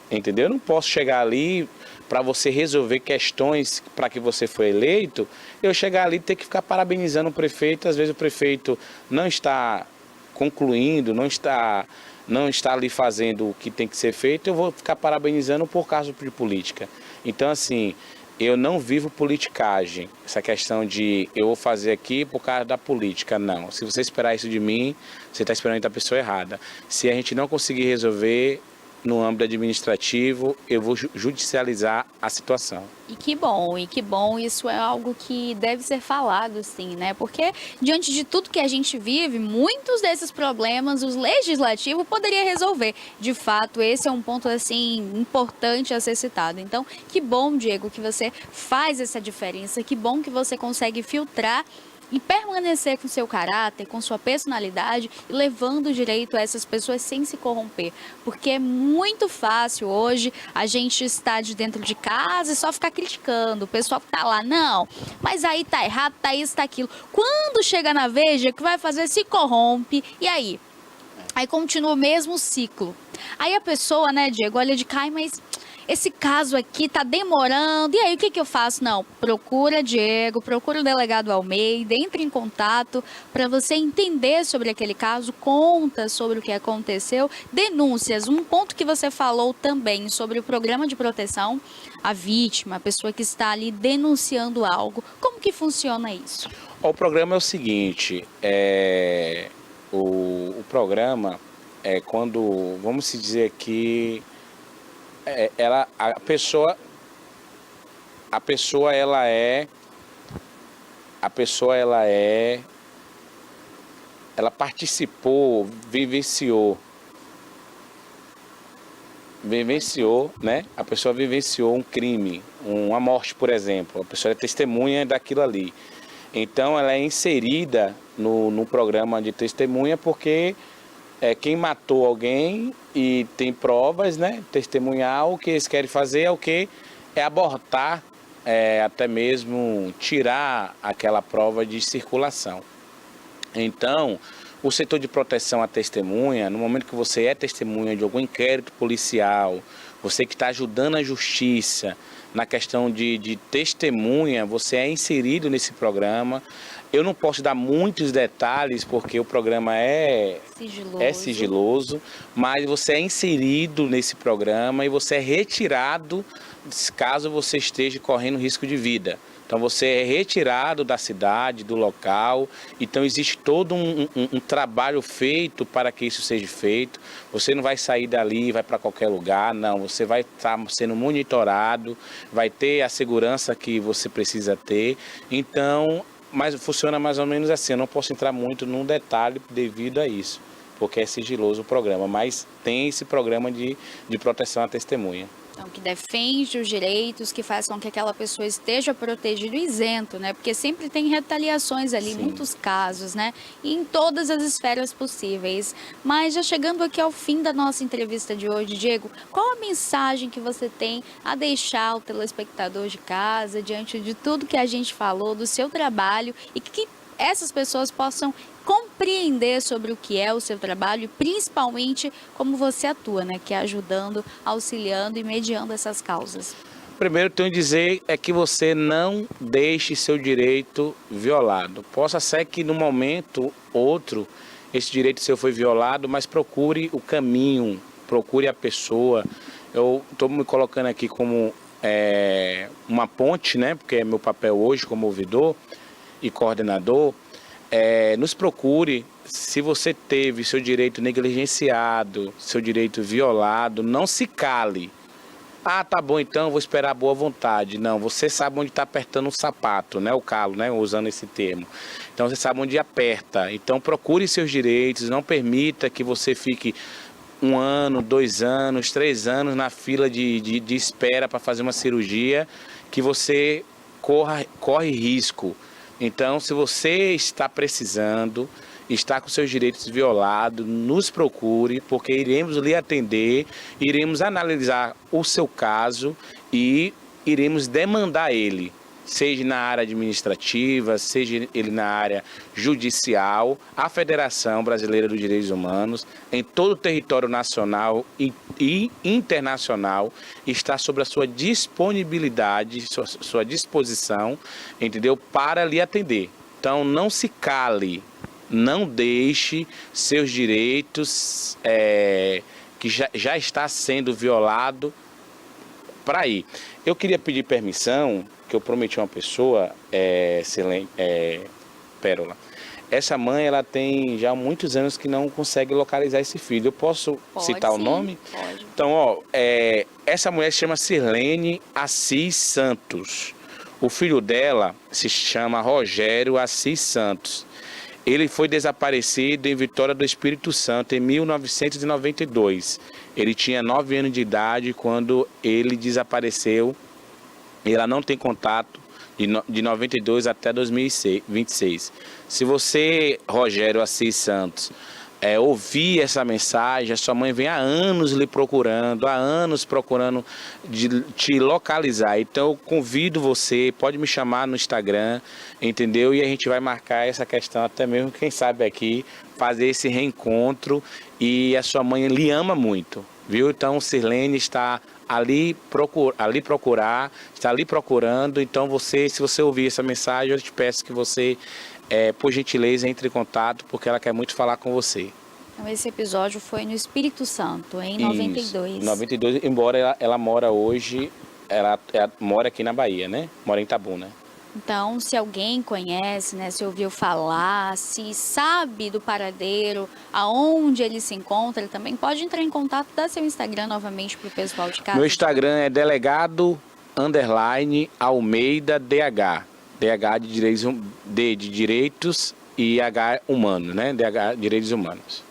entendeu? Eu não posso chegar ali para você resolver questões para que você foi eleito, eu chegar ali e ter que ficar parabenizando o prefeito. Às vezes o prefeito não está concluindo, não está ali fazendo o que tem que ser feito, eu vou ficar parabenizando por causa de política. Então, assim, eu não vivo politicagem, essa questão de eu vou fazer aqui por causa da política, não. Se você esperar isso de mim, você está esperando da pessoa errada. Se a gente não conseguir resolver no âmbito administrativo, eu vou judicializar a situação. E que bom, isso é algo que deve ser falado, sim, né? Porque diante de tudo que a gente vive, muitos desses problemas o legislativo poderia resolver. De fato, esse é um ponto, assim, importante a ser citado. Então, que bom, Diego, que você faz essa diferença, que bom que você consegue filtrar e permanecer com seu caráter, com sua personalidade e levando direito a essas pessoas sem se corromper. Porque é muito fácil hoje a gente estar de dentro de casa e só ficar criticando. O pessoal que tá lá, não, mas aí tá errado, tá isso, tá aquilo. Quando chega na veja, que vai fazer se corrompe. E aí? Aí continua o mesmo ciclo. Aí a pessoa, né, Diego, olha de cá, mas esse caso aqui tá demorando, e aí o que eu faço? Não, procura Diego, procura o delegado Almeida, entre em contato para você entender sobre aquele caso, conta sobre o que aconteceu, denúncias, um ponto que você falou também sobre o programa de proteção à vítima, a pessoa que está ali denunciando algo, como que funciona isso? O programa é o seguinte, o programa é quando, vamos se dizer aqui, ela participou, vivenciou, né? A pessoa vivenciou um crime, uma morte, por exemplo. A pessoa é testemunha daquilo ali. Então, ela é inserida no programa de testemunha porque quem matou alguém e tem provas, né? Testemunhar, o que eles querem fazer é o que? É abortar, até mesmo tirar aquela prova de circulação. Então, o setor de proteção à testemunha, no momento que você é testemunha de algum inquérito policial, você que está ajudando a justiça na questão de testemunha, você é inserido nesse programa. Eu não posso dar muitos detalhes porque o programa é sigiloso, mas você é inserido nesse programa e você é retirado caso você esteja correndo risco de vida. Então você é retirado da cidade, do local, então existe todo um trabalho feito para que isso seja feito. Você não vai sair dali e vai para qualquer lugar, não, você vai estar sendo monitorado, vai ter a segurança que você precisa ter, então, mas funciona mais ou menos assim, eu não posso entrar muito num detalhe devido a isso, porque é sigiloso o programa, mas tem esse programa de proteção à testemunha. Então, que defende os direitos, que faz com que aquela pessoa esteja protegida e isento, né? Porque sempre tem retaliações ali, Sim. muitos casos, né? E em todas as esferas possíveis. Mas já chegando aqui ao fim da nossa entrevista de hoje, Diego, qual a mensagem que você tem a deixar ao telespectador de casa, diante de tudo que a gente falou, do seu trabalho, e que essas pessoas possam compreender sobre o que é o seu trabalho e principalmente como você atua, né? Que é ajudando, auxiliando e mediando essas causas. Primeiro, tenho que dizer é que você não deixe seu direito violado. Possa ser que no momento outro esse direito seu foi violado, mas procure o caminho, procure a pessoa. Eu estou me colocando aqui como uma ponte, né? Porque é meu papel hoje como ouvidor e coordenador. Nos procure. Se você teve seu direito negligenciado, seu direito violado, não se cale. Ah, tá bom, então vou esperar a boa vontade. Não, você sabe onde está apertando o sapato, né? O calo, né? Usando esse termo. Então você sabe onde aperta. Então procure seus direitos, não permita que você fique 1 ano, 2 anos, 3 anos na fila de espera para fazer uma cirurgia, que você corre risco. Então, se você está precisando, está com seus direitos violados, nos procure, porque iremos lhe atender, iremos analisar o seu caso e iremos demandar ele, seja na área administrativa, seja ele na área judicial. A Federação Brasileira dos Direitos Humanos, em todo o território nacional e internacional, está sob a sua disponibilidade, sua disposição, entendeu? Para lhe atender. Então, não se cale, não deixe seus direitos que já está sendo violado para ir. Eu queria pedir permissão, que eu prometi a uma pessoa, Pérola. Essa mãe, ela tem já muitos anos que não consegue localizar esse filho. Eu posso citar o nome? Pode. Então, essa mulher se chama Sirlene Assis Santos. O filho dela se chama Rogério Assis Santos. Ele foi desaparecido em Vitória do Espírito Santo em 1992. Ele tinha 9 anos de idade quando ele desapareceu. Ela não tem contato de 92 até 2026. Se você, Rogério Assis Santos, ouvir essa mensagem, a sua mãe vem há anos lhe procurando, de te localizar. Então eu convido você, pode me chamar no Instagram, entendeu? E a gente vai marcar essa questão, até mesmo, quem sabe aqui, fazer esse reencontro. E a sua mãe lhe ama muito, viu? Então Sirlene está ali está ali procurando. Então se você ouvir essa mensagem, eu te peço que você, por gentileza, entre em contato, porque ela quer muito falar com você. Então esse episódio foi no Espírito Santo, em 92. Isso, 92, embora ela mora hoje, ela mora aqui na Bahia, né? Mora em Itabuna. Então, se alguém conhece, né, se ouviu falar, se sabe do paradeiro, aonde ele se encontra, também pode entrar em contato, dá seu Instagram novamente para o pessoal de casa. Meu Instagram é delegado_Almeida DH. DH de direitos e H humano, né? DH direitos humanos.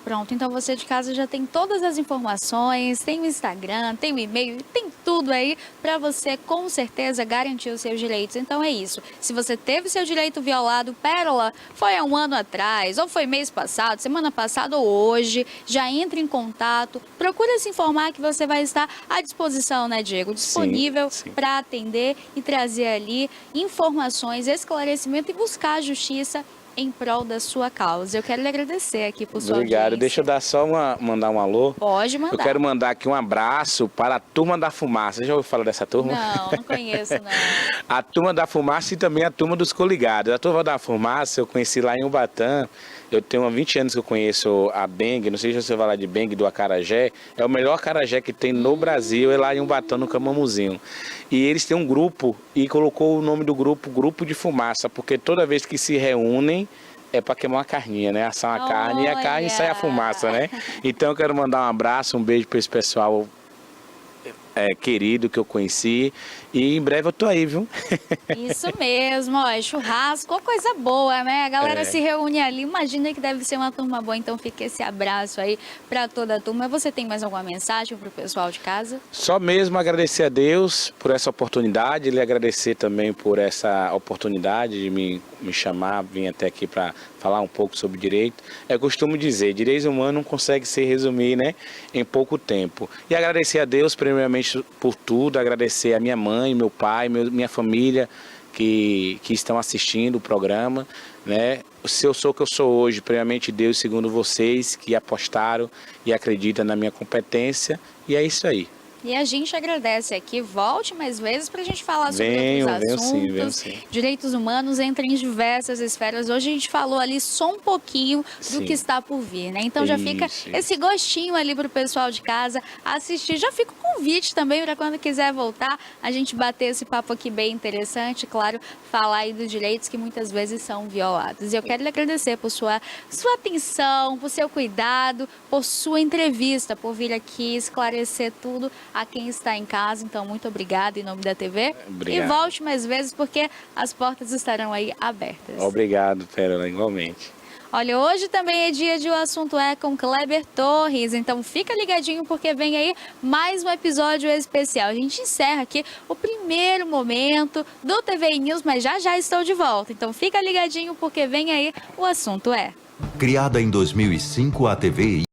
Pronto, então você de casa já tem todas as informações, tem o Instagram, tem o e-mail, tem tudo aí para você com certeza garantir os seus direitos. Então é isso, se você teve seu direito violado, Pérola, foi há 1 ano atrás, ou foi mês passado, semana passada ou hoje, já entre em contato, procura se informar que você vai estar à disposição, né, Diego? Disponível para atender e trazer ali informações, esclarecimento e buscar a justiça em prol da sua causa. Eu quero lhe agradecer aqui por sua Obrigado. audiência. Deixa eu dar só mandar um alô. Pode mandar. Eu quero mandar aqui um abraço para a Turma da Fumaça. Você já ouviu falar dessa turma? Não conheço, não. A Turma da Fumaça e também a Turma dos Coligados. A Turma da Fumaça eu conheci lá em Ubatã. Eu tenho há 20 anos que eu conheço a Beng, não sei se você vai lá de Beng, do acarajé. É o melhor acarajé que tem no Brasil, é lá em Ubatã, no Camamuzinho. E eles têm um grupo e colocou o nome do grupo, Grupo de Fumaça, porque toda vez que se reúnem, é para queimar uma carninha, né? Assar uma carne e a carne sai a fumaça, né? Então eu quero mandar um abraço, um beijo para esse pessoal querido que eu conheci. E em breve eu tô aí, viu? Isso mesmo, ó, churrasco, coisa boa, né? A galera se reúne ali, imagina que deve ser uma turma boa, então fica esse abraço aí para toda a turma. Você tem mais alguma mensagem pro pessoal de casa? Só mesmo agradecer a Deus por essa oportunidade, lhe agradecer também por essa oportunidade de me chamar, vir até aqui para falar um pouco sobre direito. Eu costumo dizer, direito humano não consegue se resumir, né, em pouco tempo. E agradecer a Deus, primeiramente, por tudo, agradecer a minha mãe, meu pai, minha família que estão assistindo o programa, né? Se eu sou o que eu sou hoje, primeiramente Deus, segundo vocês que apostaram e acreditam na minha competência, e é isso aí. E a gente agradece aqui, volte mais vezes para a gente falar sobre outros assuntos. Venho sim. Direitos humanos entram em diversas esferas. Hoje a gente falou ali só um pouquinho do Sim. que está por vir, né? Então já fica esse gostinho ali para o pessoal de casa assistir. Já fica o convite também para quando quiser voltar, a gente bater esse papo aqui bem interessante, claro, falar aí dos direitos que muitas vezes são violados. E eu quero lhe agradecer por sua atenção, por seu cuidado, por sua entrevista, por vir aqui esclarecer tudo a quem está em casa. Então, muito obrigada em nome da TV. Obrigado. E volte mais vezes, porque as portas estarão aí abertas. Obrigado, Pérola, igualmente. Olha, hoje também é dia de O Assunto É com Kleber Torres, então fica ligadinho porque vem aí mais um episódio especial. A gente encerra aqui o primeiro momento do TVI News, mas já estou de volta. Então fica ligadinho porque vem aí O Assunto É. Criada em 2005, a TVI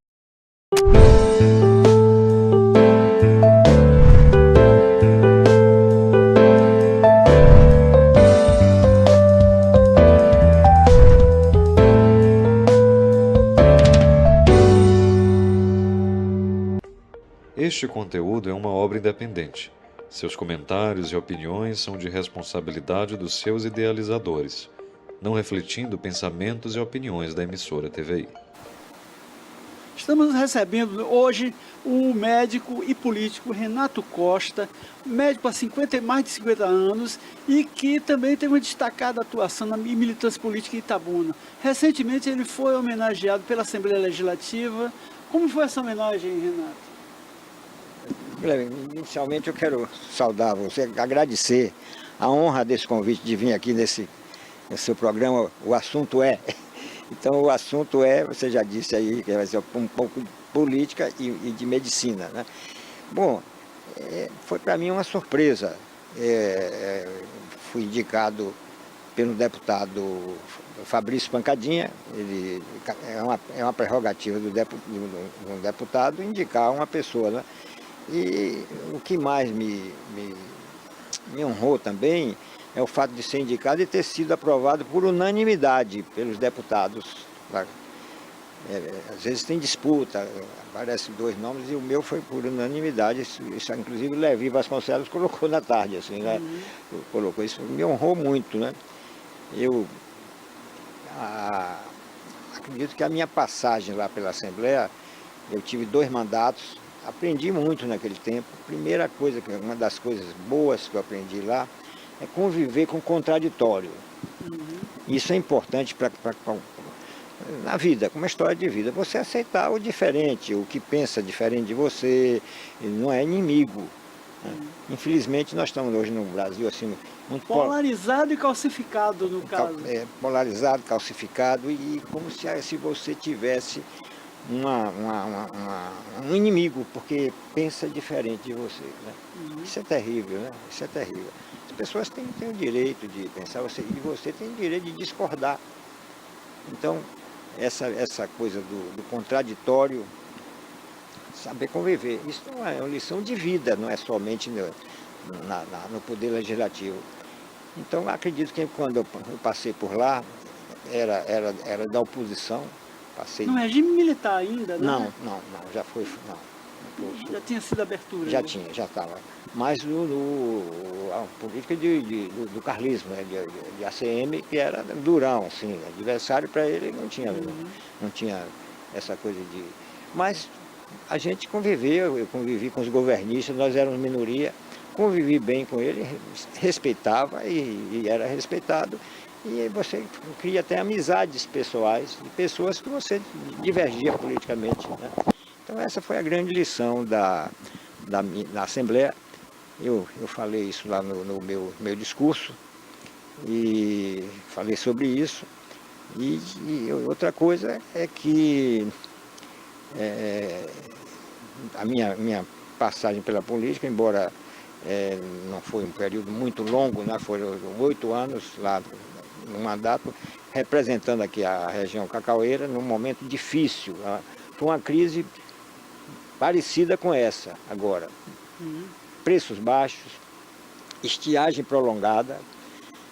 Este conteúdo é uma obra independente. Seus comentários e opiniões são de responsabilidade dos seus idealizadores, não refletindo pensamentos e opiniões da emissora TVI. Estamos recebendo hoje o médico e político Renato Costa, médico há mais de 50 anos e que também tem uma destacada atuação na militância política em Itabuna. Recentemente ele foi homenageado pela Assembleia Legislativa. Como foi essa homenagem, Renato? Inicialmente eu quero saudar você, agradecer a honra desse convite de vir aqui nesse seu programa. O assunto é. Então o assunto é, você já disse aí, que vai ser um pouco de política e de medicina, né? Bom, foi para mim uma surpresa. Fui indicado pelo deputado Fabrício Pancadinha. Ele, é uma prerrogativa do deputado indicar uma pessoa, né? E o que mais me honrou também é o fato de ser indicado e ter sido aprovado por unanimidade pelos deputados. Às vezes tem disputa, aparecem dois nomes e o meu foi por unanimidade. Isso inclusive Levi Vasconcelos colocou na tarde, assim, né? Colocou isso, me honrou muito, né? Eu acredito que a minha passagem lá pela Assembleia, eu tive 2 mandatos. Aprendi muito naquele tempo. Primeira coisa, uma das coisas boas que eu aprendi lá é conviver com o contraditório. Isso é importante na vida, como uma história de vida. Você aceitar o diferente, o que pensa diferente de você, não é inimigo. Né? Infelizmente nós estamos hoje no Brasil assim, muito polarizado e calcificado, no caso. Polarizado, calcificado, e como se você tivesse um inimigo, porque pensa diferente de você, né? Isso é terrível, né? Isso é terrível. As pessoas têm o direito de pensar, e você tem o direito de discordar. Então, essa coisa do contraditório, saber conviver, isso é uma lição de vida, não é somente no Poder Legislativo. Então, acredito que quando eu passei por lá, era da oposição. Passei... No regime militar ainda, né? Não, já foi, não. Já tinha sido abertura? Já né? tinha, já estava. Mas a política do carlismo, né? de ACM, que era durão, assim, adversário para ele não tinha essa coisa de... Mas a gente conviveu, eu convivi com os governistas, nós éramos minoria, convivi bem com ele, respeitava e era respeitado. E aí você cria até amizades pessoais, de pessoas que você divergia politicamente, né? Então essa foi a grande lição da Assembleia. Eu falei isso lá no meu discurso e falei sobre isso. E outra coisa é que a minha passagem pela política, embora não foi um período muito longo, né? Foram 8 anos lá no mandato, representando aqui a região cacaueira num momento difícil. Foi uma crise parecida com essa agora. Preços baixos, estiagem prolongada,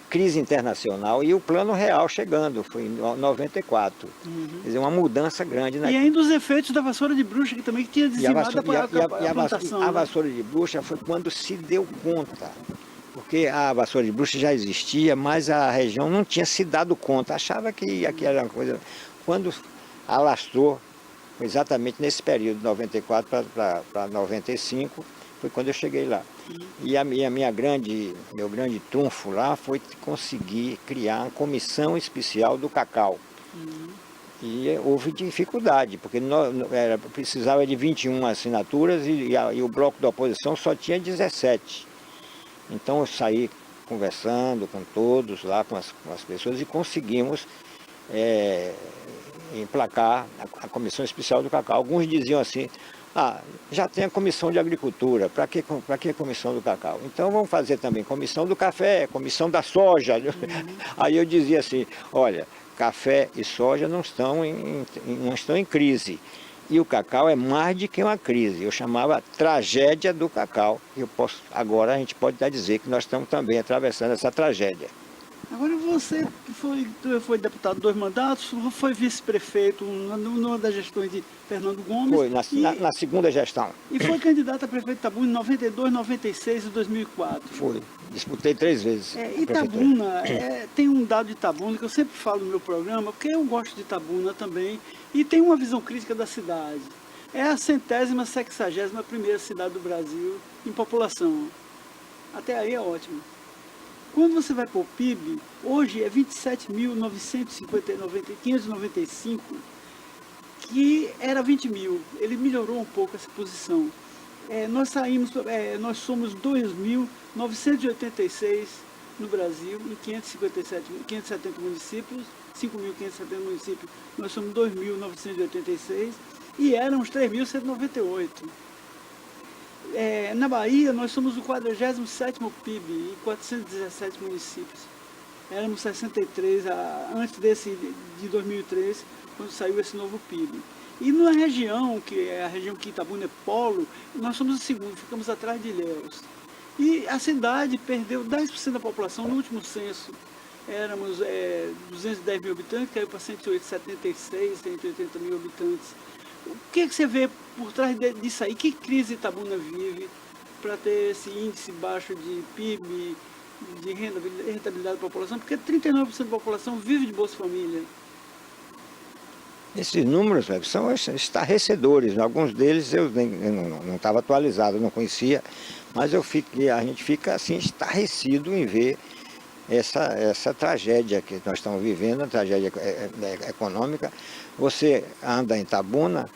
crise internacional e o plano real chegando, foi em 94. Quer dizer, uma mudança grande. E ainda os efeitos da vassoura de bruxa, que também tinha dizimado a plantação. A vassoura de bruxa foi quando se deu conta, porque a vassoura de bruxa já existia, mas a região não tinha se dado conta, achava que aquilo era uma coisa... Quando alastrou, exatamente nesse período, de 94 para 95, foi quando eu cheguei lá. E meu grande trunfo lá foi conseguir criar uma comissão especial do cacau. E houve dificuldade, porque precisava de 21 assinaturas e o bloco da oposição só tinha 17. Então eu saí conversando com todos lá, com as pessoas, e conseguimos emplacar a Comissão Especial do Cacau. Alguns diziam assim, já tem a Comissão de Agricultura, para que a Comissão do Cacau? Então vamos fazer também Comissão do Café, Comissão da Soja. Aí eu dizia assim, olha, café e soja não estão em crise. E o cacau é mais do que uma crise. Eu chamava tragédia do cacau. Agora a gente pode dizer que nós estamos também atravessando essa tragédia. Agora você foi deputado 2 mandatos, foi vice-prefeito numa das gestões de Fernando Gomes. Foi, na segunda gestão. E foi candidato a prefeito de Itabuna em 92, 96 e 2004. Foi, disputei 3 vezes. Itabuna, tem um dado de Itabuna que eu sempre falo no meu programa, porque eu gosto de Itabuna também, e tem uma visão crítica da cidade. É a 161ª cidade do Brasil em população. Até aí é ótimo. Quando você vai para o PIB, hoje é 27.995, que era 20 mil. Ele melhorou um pouco essa posição. Nós somos 2.986 no Brasil, em 570 municípios, 5.570 municípios, nós somos 2.986 e éramos 3.198. Na Bahia, nós somos o 47º PIB em 417 municípios. Éramos 63 antes de 2003, quando saiu esse novo PIB. E na região, que é a região que Itabuna é polo, nós somos o segundo, ficamos atrás de Ilhéus. E a cidade perdeu 10% da população no último censo. Éramos 210 mil habitantes, caiu para 176, 180 mil habitantes. O que você vê por trás disso aí? Que crise Itabuna vive para ter esse índice baixo de PIB, de rentabilidade da população? Porque 39% da população vive de Bolsa Família. Esses números são estarrecedores. Alguns deles eu não estava atualizado, não conhecia, mas a gente fica assim estarrecido em ver essa tragédia que nós estamos vivendo, a tragédia econômica. Você anda em Itabuna,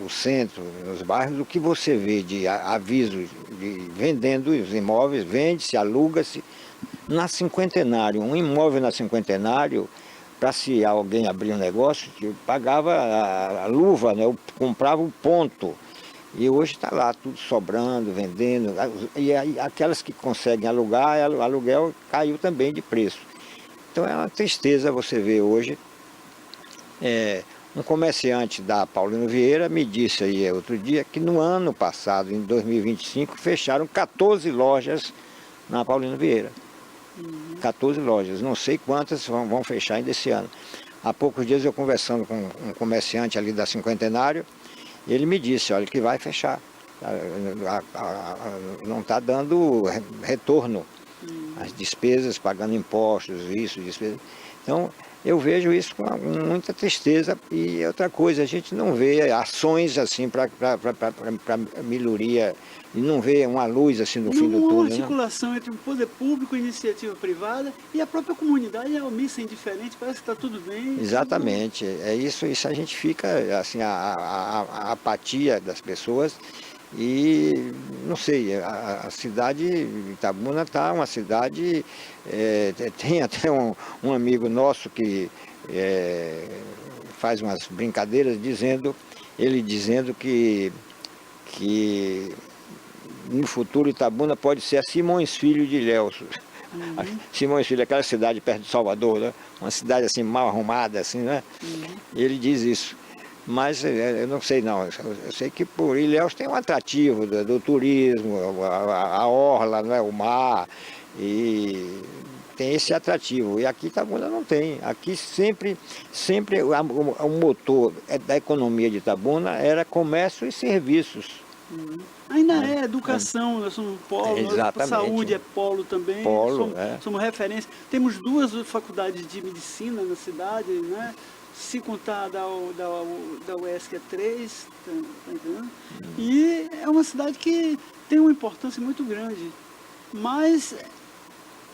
no centro, nos bairros, o que você vê de avisos vendendo os imóveis, vende-se, aluga-se. Na Cinquentenário, um imóvel na Cinquentenário, para se alguém abrir um negócio, pagava a luva, né? Eu comprava o ponto. E hoje está lá tudo sobrando, vendendo. E aquelas que conseguem alugar, o aluguel caiu também de preço. Então é uma tristeza você ver hoje. Um comerciante da Paulino Vieira me disse aí outro dia que no ano passado, em 2025, fecharam 14 lojas na Paulino Vieira. 14 lojas, não sei quantas vão fechar ainda esse ano. Há poucos dias eu conversando com um comerciante ali da Cinquentenário, ele me disse, olha, que vai fechar. Não está dando retorno. As despesas, pagando impostos, despesas. Então, eu vejo isso com muita tristeza. E outra coisa, a gente não vê ações assim para melhoria, e não vê uma luz assim no fim do túnel. Uma articulação entre o poder público, iniciativa privada e a própria comunidade é omissa, indiferente, parece que está tudo bem. Exatamente, é isso a gente fica, assim, a apatia das pessoas. E, não sei, a cidade de Itabuna está uma cidade, tem até um amigo nosso que faz umas brincadeiras dizendo que no futuro Itabuna pode ser a Simões Filho de Ilhéus. Simões Filho, aquela cidade perto de Salvador, né? Uma cidade assim mal arrumada, assim, né? Ele diz isso. Mas eu não sei não, eu sei que por Ilhéus tem um atrativo do turismo, a orla, né, o mar, e tem esse atrativo. E aqui Itabuna não tem. Aqui sempre o motor da economia de Itabuna era comércio e serviços. Ainda é educação, nós somos polo, saúde é polo também, somos referência. Temos 2 faculdades de medicina na cidade, né? Se contar da UESC é 3, tá entendendo? E é uma cidade que tem uma importância muito grande, mas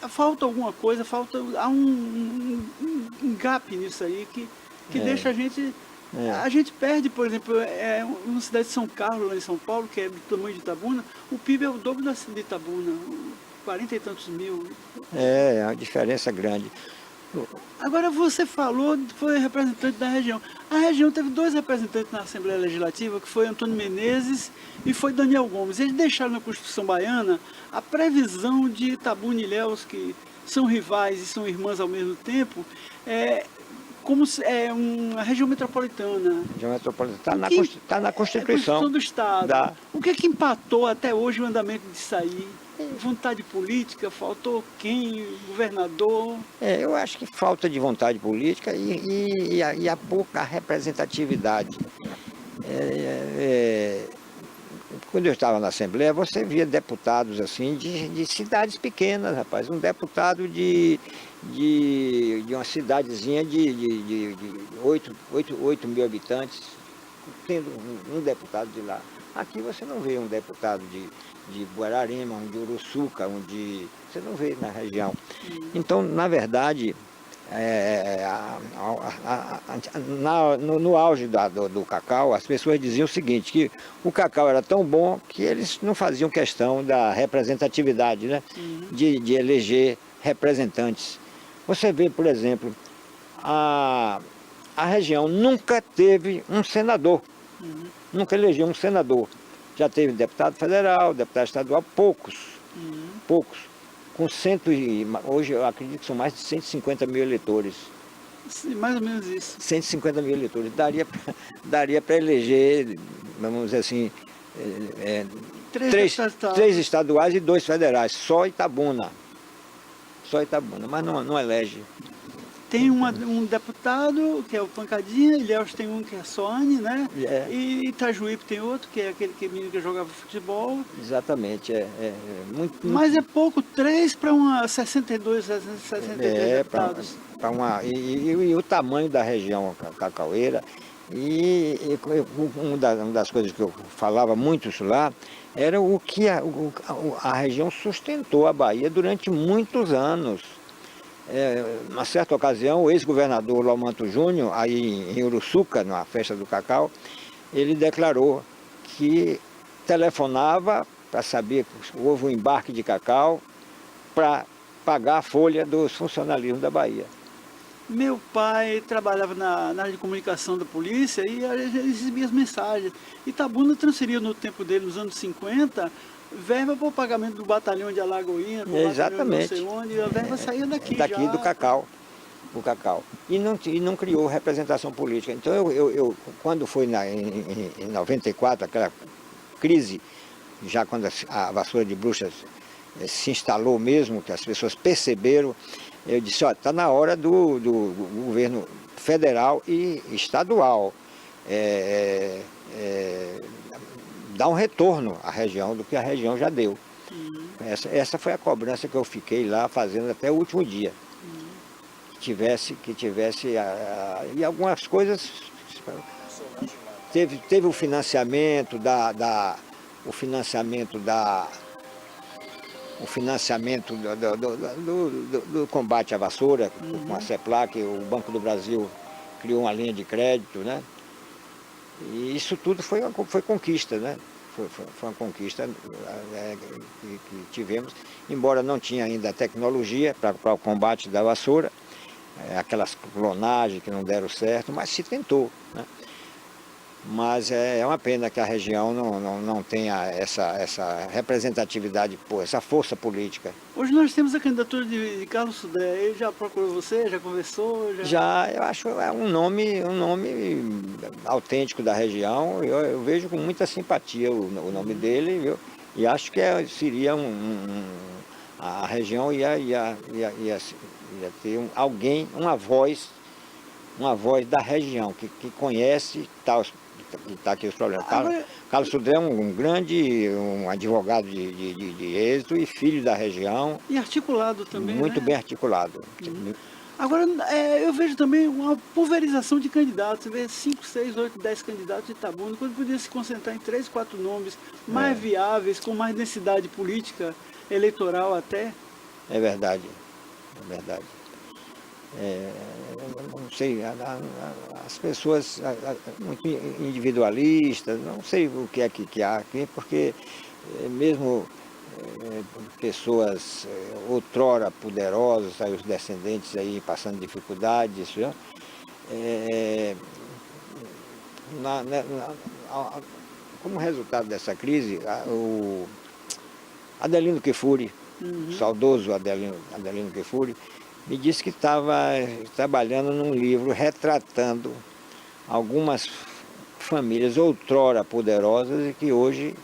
falta alguma coisa, há um gap nisso aí que deixa a gente... A gente perde, por exemplo, uma cidade de São Carlos, lá em São Paulo, que é do tamanho de Itabuna, o PIB é o dobro da cidade de Itabuna, 40 e tantos mil. É uma diferença grande. Agora você falou, foi representante da região. A região teve 2 representantes na Assembleia Legislativa, que foi Antônio Menezes e foi Daniel Gomes. Eles deixaram na Constituição Baiana a previsão de Itabuna e Ilhéus, que são rivais e são irmãs ao mesmo tempo, como uma região metropolitana. Região metropolitana está na Constituição do Estado. O que empatou até hoje o andamento disso aí? Vontade política, faltou quem? Governador? Eu acho que falta de vontade política e a pouca representatividade. Quando eu estava na Assembleia, você via deputados assim de cidades pequenas, rapaz. Um deputado de uma cidadezinha de 8 mil habitantes, tendo um deputado de lá. Aqui você não vê um deputado de Guararema, um de Uruçuca, você não vê na região. Então, na verdade, no auge do cacau, as pessoas diziam o seguinte, que o cacau era tão bom que eles não faziam questão da representatividade, né? De eleger representantes. Você vê, por exemplo, a região nunca teve um senador, nunca elegeu um senador. Já teve deputado federal, deputado estadual, poucos. Hoje eu acredito que são mais de 150 mil eleitores. Sim, mais ou menos isso. 150 mil eleitores. Daria para eleger, vamos dizer assim, 3 estaduais e 2 federais. Só Itabuna, mas não elege. Tem um deputado, que é o Pancadinha, Ilhéus tem um que é a Soane, né? E Itajuípe tem outro, que é aquele menino que jogava futebol. Exatamente, muito... Mas é pouco, 3 para 62 deputados. E o tamanho da região cacaueira, e uma das coisas que eu falava muito isso lá, era o que a região sustentou a Bahia durante muitos anos. Numa certa ocasião, o ex-governador Laumanto Júnior, aí em Uruçuca, na festa do cacau, ele declarou que telefonava para saber que houve um embarque de cacau para pagar a folha dos funcionalismos da Bahia. Meu pai trabalhava na área de comunicação da polícia e ele recebia as mensagens. Itabuna transferiu no tempo dele, nos anos 50, verba para o pagamento do batalhão de Alagoinha, exatamente. Não sei onde, a verba saía daqui do cacau. O cacau. E não criou representação política. Então eu quando foi em 94, aquela crise, já quando a vassoura de bruxas se instalou mesmo, que as pessoas perceberam, eu disse, ó, está na hora do governo federal e estadual dar um retorno à região do que a região já deu. Essa foi a cobrança que eu fiquei lá fazendo até o último dia. Que tivesse e algumas coisas teve o financiamento do combate à vassoura com a CEPLAC, o Banco do Brasil criou uma linha de crédito, né? E isso tudo foi conquista, né? Foi uma conquista que tivemos, embora não tinha ainda a tecnologia para o combate da vassoura, aquelas clonagens que não deram certo, mas se tentou, né? Mas é uma pena que a região não tenha essa representatividade, essa força política. Hoje nós temos a candidatura de Carlos Sudré. Ele já procurou você, já conversou? Já, eu acho um nome autêntico da região. Eu vejo com muita simpatia o nome dele, viu? E acho que seria a região ia ter alguém, uma voz da região que conhece está aqui os problemas. Carlos Sudré é um advogado de êxito e filho da região. E articulado também, muito, né? bem articulado. Agora, eu vejo também uma pulverização de candidatos. Você vê 5, 6, 8, 10 candidatos de Itabuna, quando podia se concentrar em 3, 4 nomes mais viáveis, com mais densidade política, eleitoral até. É verdade, é verdade. Não sei, as pessoas muito individualistas, não sei o que é que há aqui, porque mesmo pessoas outrora poderosas, aí os descendentes aí passando dificuldades, como resultado dessa crise, o Adelino Kfouri, saudoso Adelino Kfouri, me disse que estava trabalhando num livro retratando algumas famílias outrora poderosas e que hoje,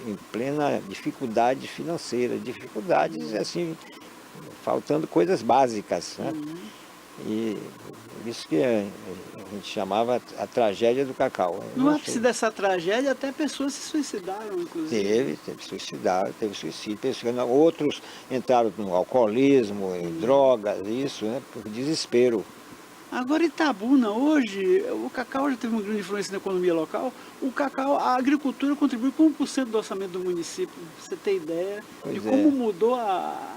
em plena dificuldade financeira, dificuldades assim, faltando coisas básicas, né? E isso que a gente chamava a tragédia do cacau. No ápice dessa tragédia, até pessoas se suicidaram, inclusive. Teve suicídio, outros entraram no alcoolismo, em drogas, isso, né, por desespero. Agora Itabuna, hoje, o cacau já teve uma grande influência na economia local. O cacau, a agricultura contribui com 1% do orçamento do município. Você tem ideia de como mudou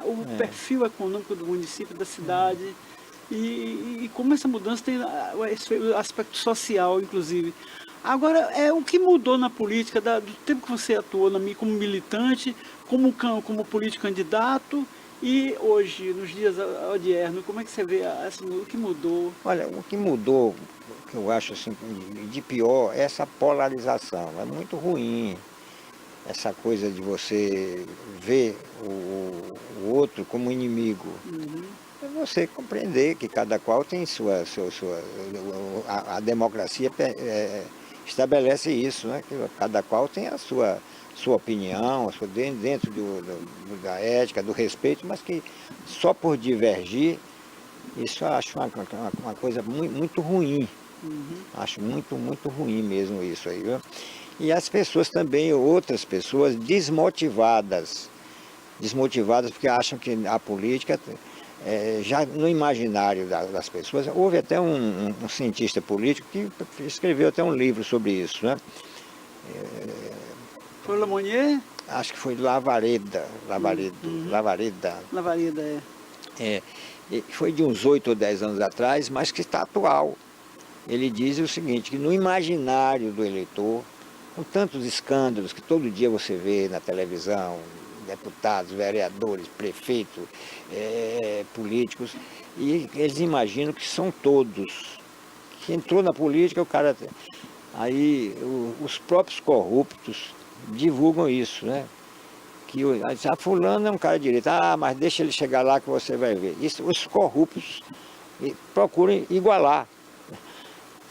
o perfil econômico do município, da cidade. E como essa mudança tem esse aspecto social, inclusive. Agora, o que mudou na política, do tempo que você atuou como militante, como político candidato, e hoje, nos dias odiernos, como é que você vê o que mudou? Olha, o que mudou, o que eu acho assim, de pior, é essa polarização. É muito ruim essa coisa de você ver o outro como inimigo. É você compreender que cada qual tem a democracia estabelece isso, né? Que cada qual tem a sua opinião, dentro da ética, do respeito, mas que só por divergir, isso eu acho uma coisa muito ruim. Acho muito ruim mesmo isso aí, viu? E as pessoas também, outras pessoas desmotivadas porque acham que a política... já no imaginário das pessoas, houve até um cientista político que escreveu até um livro sobre isso, né? Foi Lamonnier? Acho que foi Lavareda. Foi de uns 8 ou 10 anos atrás, mas que está atual. Ele diz o seguinte, que no imaginário do eleitor, com tantos escândalos que todo dia você vê na televisão, deputados, vereadores, prefeitos, políticos, e eles imaginam que são todos. Que entrou na política, o cara... Aí os próprios corruptos divulgam isso, né? Que fulano é um cara direito, mas deixa ele chegar lá que você vai ver. Isso, os corruptos procuram igualar.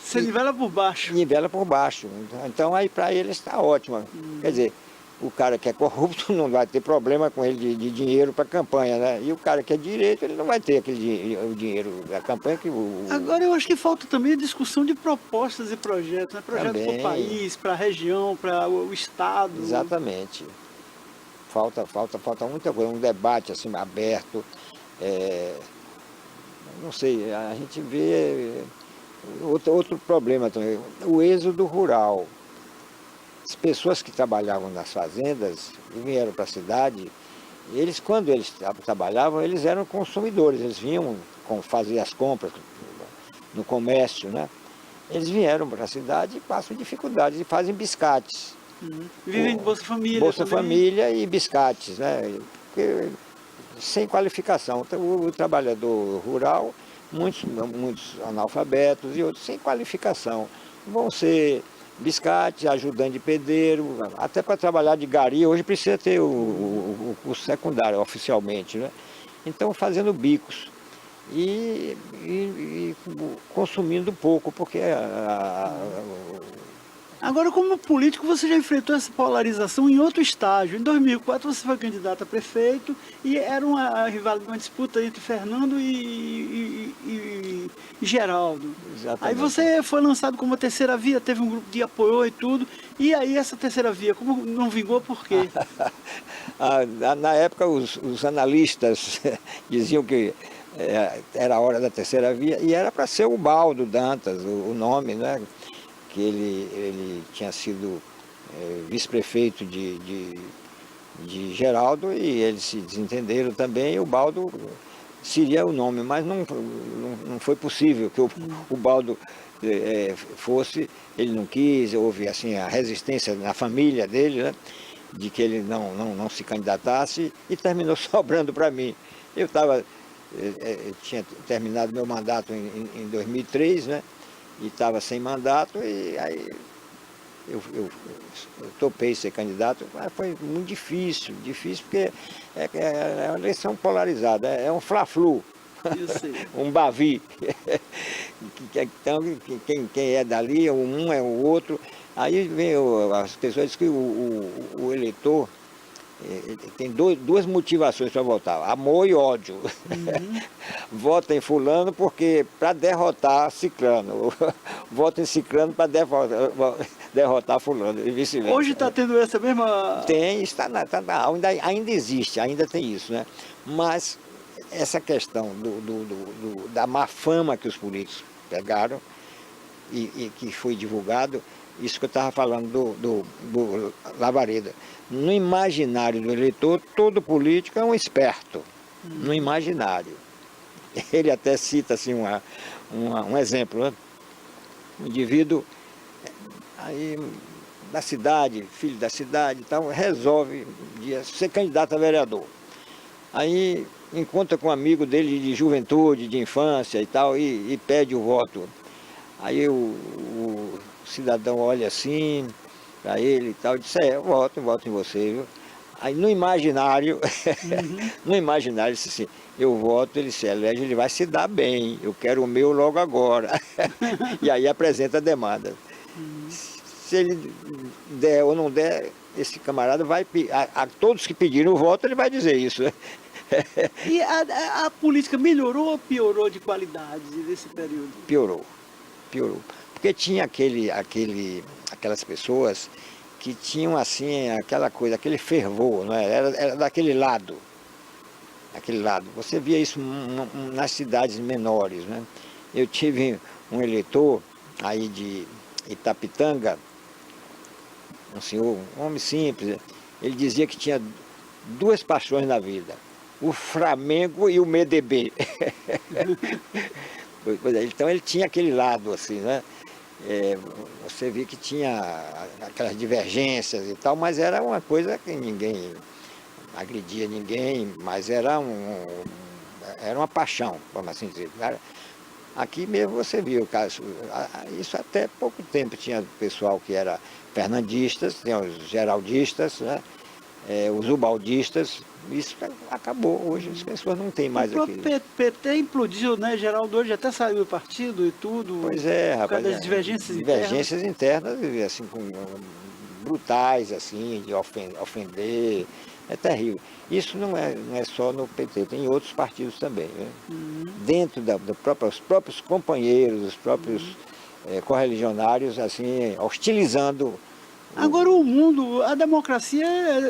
Você nivela por baixo. Nivela por baixo. Então aí para eles está ótimo. Quer dizer, o cara que é corrupto não vai ter problema com ele de dinheiro para a campanha, né? E o cara que é direito, ele não vai ter o dinheiro da campanha que Agora eu acho que falta também a discussão de propostas e projetos, né? Projetos para o país, para a região, para o estado. Exatamente. Falta muita coisa, um debate assim aberto. Não sei, a gente vê outro problema também, o êxodo rural. As pessoas que trabalhavam nas fazendas e vieram para a cidade, quando eles trabalhavam, eles eram consumidores, eles vinham fazer as compras no comércio, né? Eles vieram para a cidade e passam dificuldades e fazem biscates. Vivem de Bolsa Família. Bolsa Família e biscates, né? Porque, sem qualificação. Então, o trabalhador rural, muitos analfabetos e outros sem qualificação, vão ser biscate, ajudante de pedreiro, até para trabalhar de gari, hoje precisa ter o curso secundário, oficialmente, né? Então, fazendo bicos e consumindo pouco, porque Agora, como político, você já enfrentou essa polarização em outro estágio. Em 2004, você foi candidato a prefeito e era uma disputa entre Fernando e Geraldo. Exatamente. Aí você foi lançado como a terceira via, teve um grupo que apoiou e tudo. E aí essa terceira via, como não vingou, por quê? Na época, os analistas diziam que era a hora da terceira via e era para ser o Baldo Dantas, o nome, né? Que ele tinha sido vice-prefeito de Geraldo e eles se desentenderam também, e o Baldo seria o nome, mas não foi possível que o Baldo fosse, ele não quis, houve assim, a resistência na família dele, né, de que ele não se candidatasse e terminou sobrando para mim. Eu tinha terminado meu mandato em 2003, né? E estava sem mandato, e aí eu topei ser candidato, mas foi muito difícil porque é uma eleição polarizada, é um fla-flu, um bavi. Então, quem é dali, um é o outro. Aí vem as pessoas dizem que o eleitor tem duas motivações para votar, amor e ódio. Vota em fulano porque para derrotar ciclano, vota em ciclano para derrotar fulano e vice-versa. Hoje está tendo essa mesma... Tem, ainda existe, ainda tem isso, né? Mas essa questão da má fama que os políticos pegaram e que foi divulgado, isso que eu estava falando do Lavareda. No imaginário do eleitor, todo político é um esperto, no imaginário. Ele até cita assim, um exemplo, né? Um indivíduo aí, da cidade, filho da cidade e tal, resolve ser candidato a vereador. Aí encontra com um amigo dele de juventude, de infância e tal, e pede o voto. Aí o cidadão olha assim para ele e tal, e diz, eu voto em você, viu? Aí no imaginário, no imaginário, ele disse assim, eu voto, ele se elege, ele vai se dar bem, eu quero o meu logo agora. E aí apresenta a demanda. Se ele der ou não der, esse camarada vai, a todos que pediram o voto, ele vai dizer isso. E a política melhorou ou piorou de qualidade nesse período? Piorou. Porque tinha aquelas pessoas que tinham assim aquela coisa, aquele fervor, não é? Era daquele lado. Você via isso nas cidades menores, né? Eu tive um eleitor aí de Itapitanga, um senhor, um homem simples, ele dizia que tinha duas paixões na vida, o Flamengo e o MDB. Então ele tinha aquele lado assim, né? Você via que tinha aquelas divergências e tal, mas era uma coisa que ninguém agredia ninguém, mas era uma paixão, vamos assim dizer. Aqui mesmo você viu, isso até pouco tempo tinha pessoal que era fernandistas, tem os geraldistas, né? Os ubaldistas, isso acabou, hoje as pessoas não têm mais aquilo. O PT implodiu, né? Geraldo hoje até saiu do partido e tudo. Pois é, rapaz. Por causa das divergências internas, assim, brutais, assim, de ofender. É terrível. Isso não é só no PT, tem em outros partidos também. Né? Dentro dos próprios companheiros, os próprios correligionários, assim, hostilizando. Agora o mundo, a democracia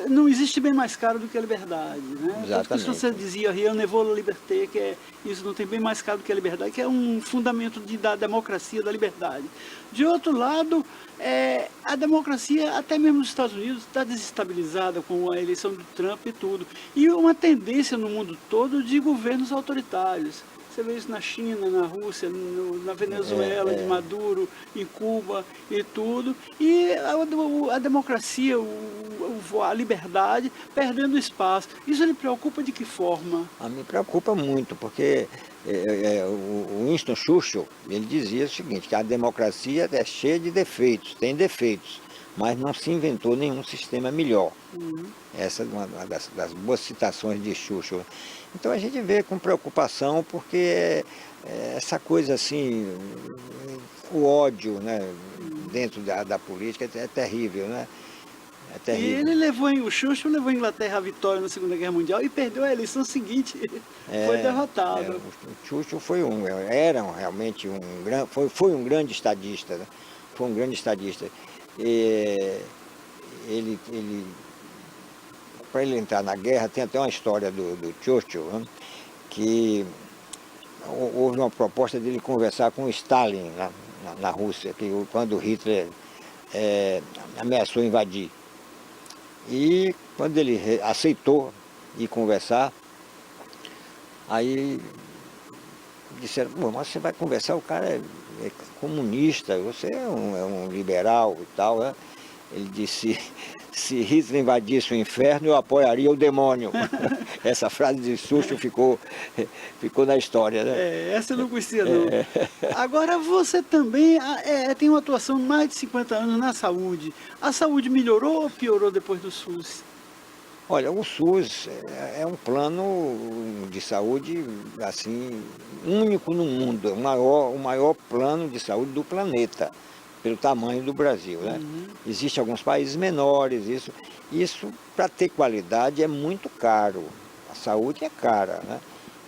não existe bem mais caro do que a liberdade, né? Tanto que se você dizia rien ne vaut la liberté, que isso não tem bem mais caro do que a liberdade, que é um fundamento da democracia, da liberdade. De outro lado, a democracia, até mesmo nos Estados Unidos, está desestabilizada com a eleição do Trump e tudo. E uma tendência no mundo todo de governos autoritários. Você vê isso na China, na Rússia, na Venezuela, de Maduro, em Cuba e tudo. E a democracia, a liberdade, perdendo espaço. Isso lhe preocupa de que forma? Me preocupa muito, porque o Winston Churchill, ele dizia o seguinte, que a democracia é cheia de defeitos, tem defeitos, mas não se inventou nenhum sistema melhor. Essa é uma das boas citações de Churchill. Então a gente vê com preocupação, porque essa coisa assim, o ódio, né, dentro da política é terrível, né? É terrível. E o Churchill levou a Inglaterra à vitória na Segunda Guerra Mundial e perdeu a eleição seguinte, foi derrotado. O Churchill era realmente foi um grande estadista, né? Foi um grande estadista. Para ele entrar na guerra, tem até uma história do Churchill, né, que houve uma proposta dele conversar com Stalin na Rússia, quando Hitler ameaçou invadir. E quando ele aceitou ir conversar, aí disseram, mas você vai conversar, o cara é comunista, você é um liberal e tal, né? Ele disse, se Hitler invadisse o inferno, eu apoiaria o demônio. Essa frase de Churchill ficou na história, né? Essa eu não conhecia, não. Agora, você também tem uma atuação de mais de 50 anos na saúde. A saúde melhorou ou piorou depois do SUS? Olha, o SUS é um plano de saúde, assim, único no mundo. O maior plano de saúde do planeta, pelo tamanho do Brasil, né? Existem alguns países menores, isso para ter qualidade é muito caro, a saúde é cara, né?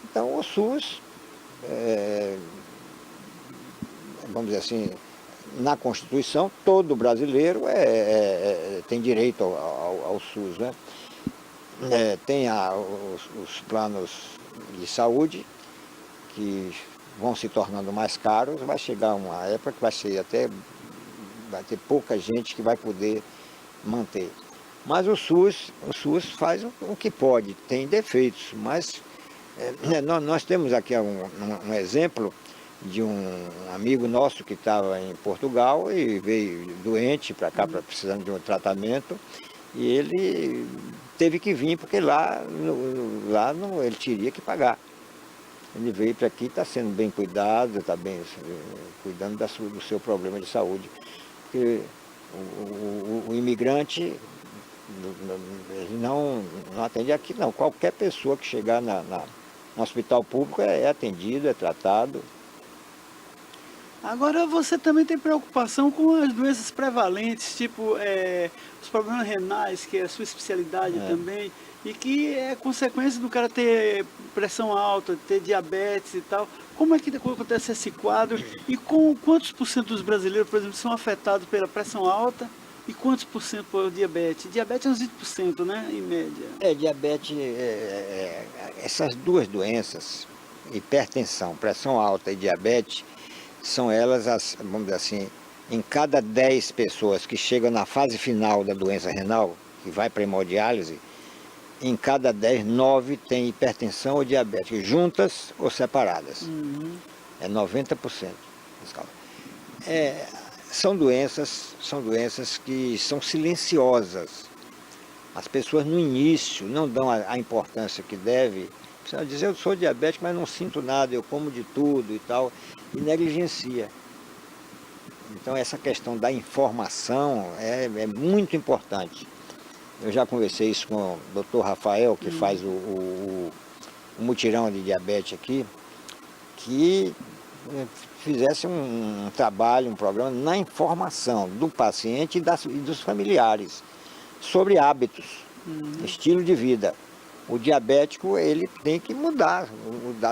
Então o SUS, vamos dizer assim, na Constituição, todo brasileiro tem direito ao SUS, né? Tem os planos de saúde que vão se tornando mais caros, vai chegar uma época que vai ter pouca gente que vai poder manter. Mas o SUS faz o que pode, tem defeitos, mas nós temos aqui um exemplo de um amigo nosso que estava em Portugal e veio doente para cá, precisando de um tratamento, e ele teve que vir, porque lá ele teria que pagar. Ele veio para aqui, está sendo bem cuidado, está bem cuidando do seu problema de saúde. Porque o imigrante não atende aqui, não. Qualquer pessoa que chegar no hospital público é atendido, é tratado. Agora você também tem preocupação com as doenças prevalentes, tipo os problemas renais, que é a sua especialidade também, e que é consequência do cara ter pressão alta, ter diabetes e tal. Como é que acontece esse quadro e com quantos por cento dos brasileiros, por exemplo, são afetados pela pressão alta e quantos por cento por diabetes? Diabetes é uns 20%, né, em média? Diabetes, essas duas doenças, hipertensão, pressão alta e diabetes, são elas, vamos dizer assim, em cada 10 pessoas que chegam na fase final da doença renal, que vai para a hemodiálise, em cada 10, 9 tem hipertensão ou diabetes, juntas ou separadas. É 90%. São doenças que são silenciosas. As pessoas no início não dão a importância que deve. Precisa dizer, eu sou diabético, mas não sinto nada, eu como de tudo e tal, e negligencia. Então essa questão da informação é muito importante. Eu já conversei isso com o Dr. Rafael, que faz o mutirão de diabetes aqui, que fizesse um trabalho, um programa na informação do paciente e dos familiares sobre hábitos, estilo de vida. O diabético, ele tem que mudar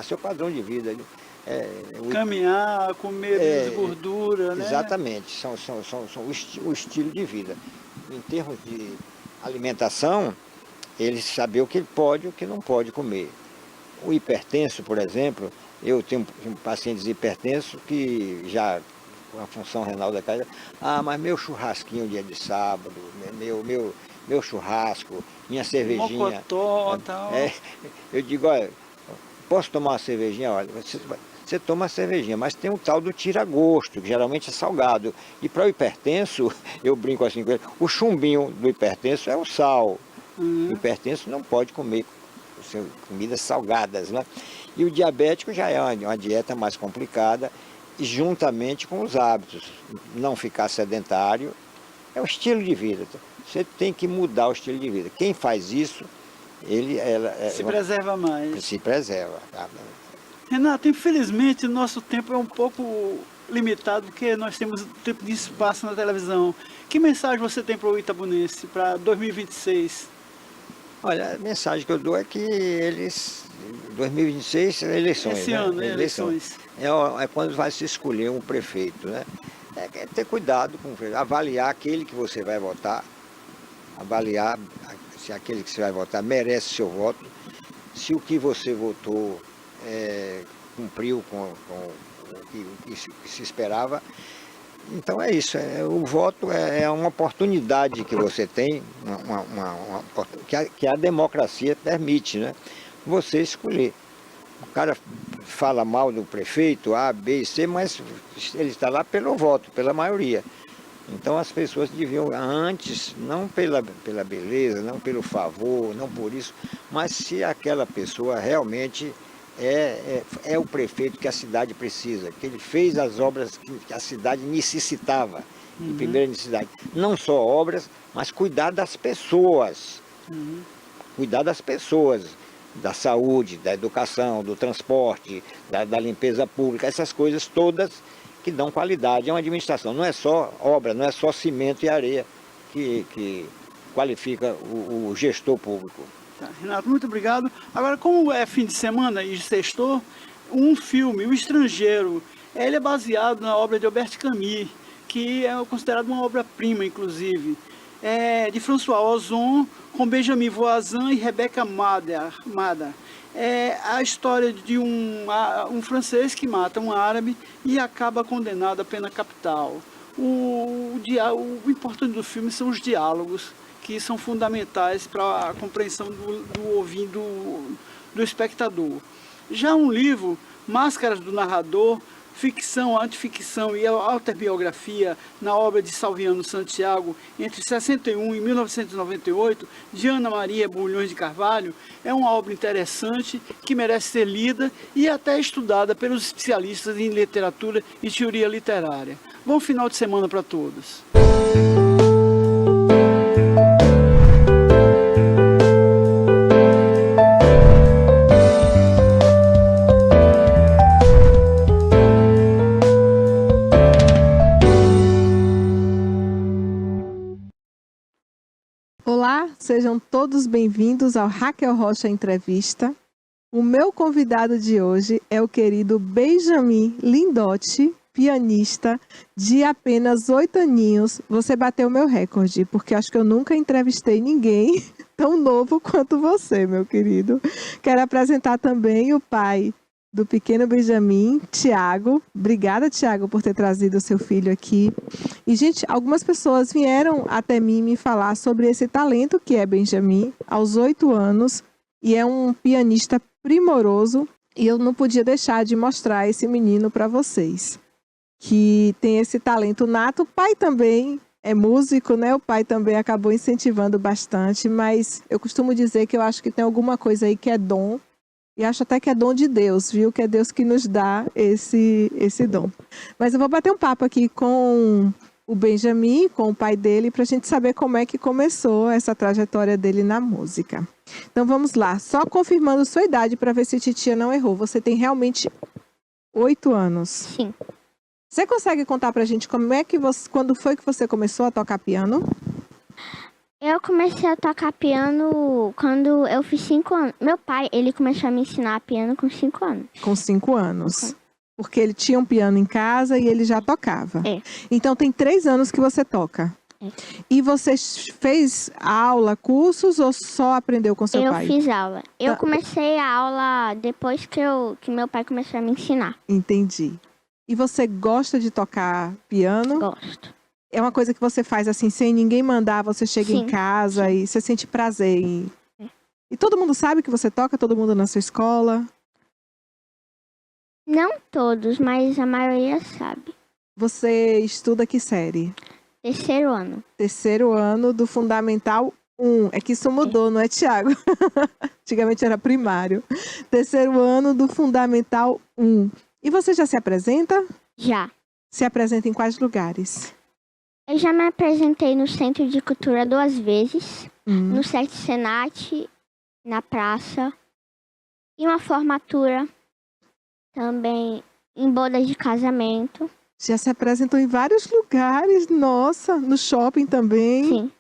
seu padrão de vida. Caminhar, comer menos gordura, né? Exatamente, são o estilo de vida. Em termos de alimentação, ele saber o que ele pode e o que não pode comer. O hipertenso, por exemplo, eu tenho pacientes hipertensos que já, com a função renal da casa, mas meu churrasquinho dia de sábado, meu churrasco, minha cervejinha. Mocotó, tal. Eu digo, olha, posso tomar uma cervejinha? Olha, você toma a cervejinha, mas tem um tal do tira-gosto, que geralmente é salgado. E para o hipertenso, eu brinco assim com ele, o chumbinho do hipertenso é o sal. O hipertenso não pode comer comidas salgadas, né? E o diabético já é uma dieta mais complicada, juntamente com os hábitos. Não ficar sedentário é o estilo de vida. Você tem que mudar o estilo de vida. Quem faz isso, se preserva mais. Se preserva. Tá? Renato, infelizmente, o nosso tempo é um pouco limitado, porque nós temos tempo de espaço na televisão. Que mensagem você tem para o itabunense para 2026? Olha, a mensagem que eu dou é que 2026, eleições. Esse ano, eleições. É quando vai se escolher um prefeito, né? É ter cuidado com avaliar aquele que você vai votar, avaliar se aquele que você vai votar merece seu voto, se o que você votou cumpriu com o que se esperava. Então é isso, o voto é uma oportunidade que você tem, que a democracia permite, né? Você escolher. O cara fala mal do prefeito, A, B e C, mas ele está lá pelo voto, pela maioria. Então as pessoas deviam antes, não pela beleza, não pelo favor, não por isso, mas se aquela pessoa realmente é o prefeito que a cidade precisa, que ele fez as obras que a cidade necessitava, de primeira necessidade. Não só obras, mas cuidar das pessoas. Cuidar das pessoas, da saúde, da educação, do transporte, da limpeza pública, essas coisas todas que dão qualidade a uma administração. Não é só obra, não é só cimento e areia que qualifica o gestor público. Renato, muito obrigado. Agora, como é fim de semana e sextou, um filme, O Estrangeiro, ele é baseado na obra de Albert Camus, que é considerado uma obra-prima, inclusive, de François Ozon, com Benjamin Voisin e Rebecca Mader. É a história de um francês que mata um árabe e acaba condenado à pena capital. O importante do filme são os diálogos, que são fundamentais para a compreensão do ouvido do espectador. Já um livro, Máscaras do Narrador, ficção, antificção e autobiografia na obra de Salviano Santiago, entre 61 e 1998, de Ana Maria Bulhões de Carvalho, é uma obra interessante que merece ser lida e até estudada pelos especialistas em literatura e teoria literária. Bom final de semana para todos. Olá, sejam todos bem-vindos ao Raquel Rocha Entrevista. O meu convidado de hoje é o querido Benjamin Lindotti, pianista de apenas 8 aninhos. Você bateu o meu recorde, porque acho que eu nunca entrevistei ninguém tão novo quanto você, meu querido. Quero apresentar também o pai do pequeno Benjamin, Tiago. Obrigada, Tiago, por ter trazido o seu filho aqui. E, gente, algumas pessoas vieram até mim me falar sobre esse talento que é Benjamin, aos 8 anos, e é um pianista primoroso, e eu não podia deixar de mostrar esse menino para vocês, que tem esse talento nato. O pai também é músico, né? O pai também acabou incentivando bastante, mas eu costumo dizer que eu acho que tem alguma coisa aí que é dom, e acho até que é dom de Deus, viu? Que é Deus que nos dá esse dom. Mas eu vou bater um papo aqui com o Benjamin, com o pai dele, para a gente saber como é que começou essa trajetória dele na música. Então vamos lá, só confirmando sua idade para ver se Titia não errou. Você tem realmente 8 anos. Sim. Você consegue contar pra gente como é que você, quando foi que você começou a tocar piano? Eu comecei a tocar piano quando eu fiz 5 anos. Meu pai, ele começou a me ensinar piano com 5 anos. Com 5 anos. Porque ele tinha um piano em casa e ele já tocava. É. Então tem 3 anos que você toca. É. E você fez aula, cursos ou só aprendeu com seu pai? Eu fiz aula. Eu comecei a aula depois que meu pai começou a me ensinar. Entendi. E você gosta de tocar piano? Gosto. É uma coisa que você faz assim, sem ninguém mandar, você chega em casa e você sente prazer em... E todo mundo sabe que você toca? Todo mundo na sua escola? Não todos, mas a maioria sabe. Você estuda que série? 3º ano. 3º ano do Fundamental 1. É que isso mudou, não é, Thiago? Antigamente era primário. 3º ano do Fundamental 1. E você já se apresenta? Já. Se apresenta em quais lugares? Eu já me apresentei no Centro de Cultura 2 vezes, no Sete Senat, na praça, em uma formatura, também em bodas de casamento. Já se apresentou em vários lugares, nossa, no shopping também. Sim.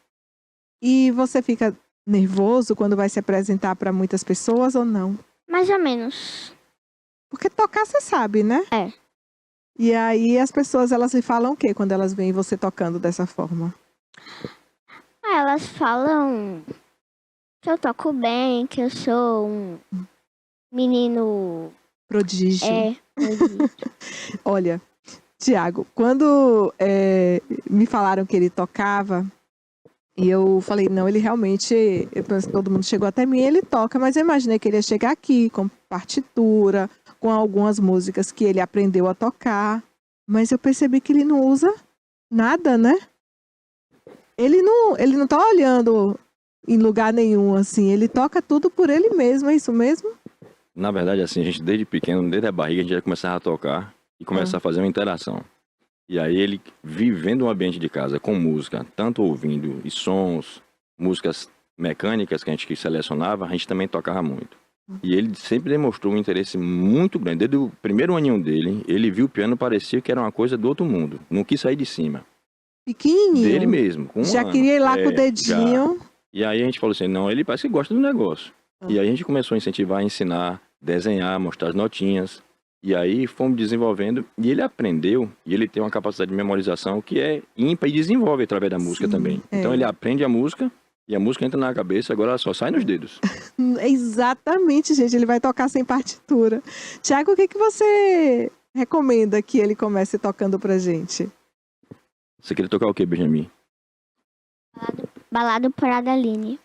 E você fica nervoso quando vai se apresentar para muitas pessoas ou não? Mais ou menos. Porque tocar você sabe, né? É. E aí as pessoas, elas lhe falam o quê quando elas veem você tocando dessa forma? Elas falam que eu toco bem, que eu sou um menino... Prodígio. Prodígio. Olha, Thiago, quando me falaram que ele tocava, e eu falei, não, ele realmente, todo mundo chegou até mim, ele toca, mas eu imaginei que ele ia chegar aqui com partitura, com algumas músicas que ele aprendeu a tocar, mas eu percebi que ele não usa nada, né? Ele não tá olhando em lugar nenhum, assim, ele toca tudo por ele mesmo, é isso mesmo? Na verdade, assim, a gente desde pequeno, desde a barriga, a gente já começava a tocar e começar a fazer uma interação. E aí ele, vivendo um ambiente de casa com música, tanto ouvindo e sons, músicas mecânicas que a gente selecionava, a gente também tocava muito. E ele sempre demonstrou um interesse muito grande. Desde o primeiro aninho dele, ele viu o piano, parecia que era uma coisa do outro mundo. Não quis sair de cima. Pequenininho. Dele mesmo. Com já queria ir lá com o dedinho. Já. E aí a gente falou assim, não, ele parece que gosta do negócio. E aí a gente começou a incentivar, a ensinar, desenhar, mostrar as notinhas. E aí fomos desenvolvendo. E ele aprendeu, e ele tem uma capacidade de memorização que é ímpar e desenvolve através da música também. Então ele aprende a música. E a música entra na cabeça, agora ela só sai nos dedos. Exatamente, gente. Ele vai tocar sem partitura. Thiago, o que você recomenda que ele comece tocando pra gente? Você queria tocar o que, Benjamin? Balada por Adeline.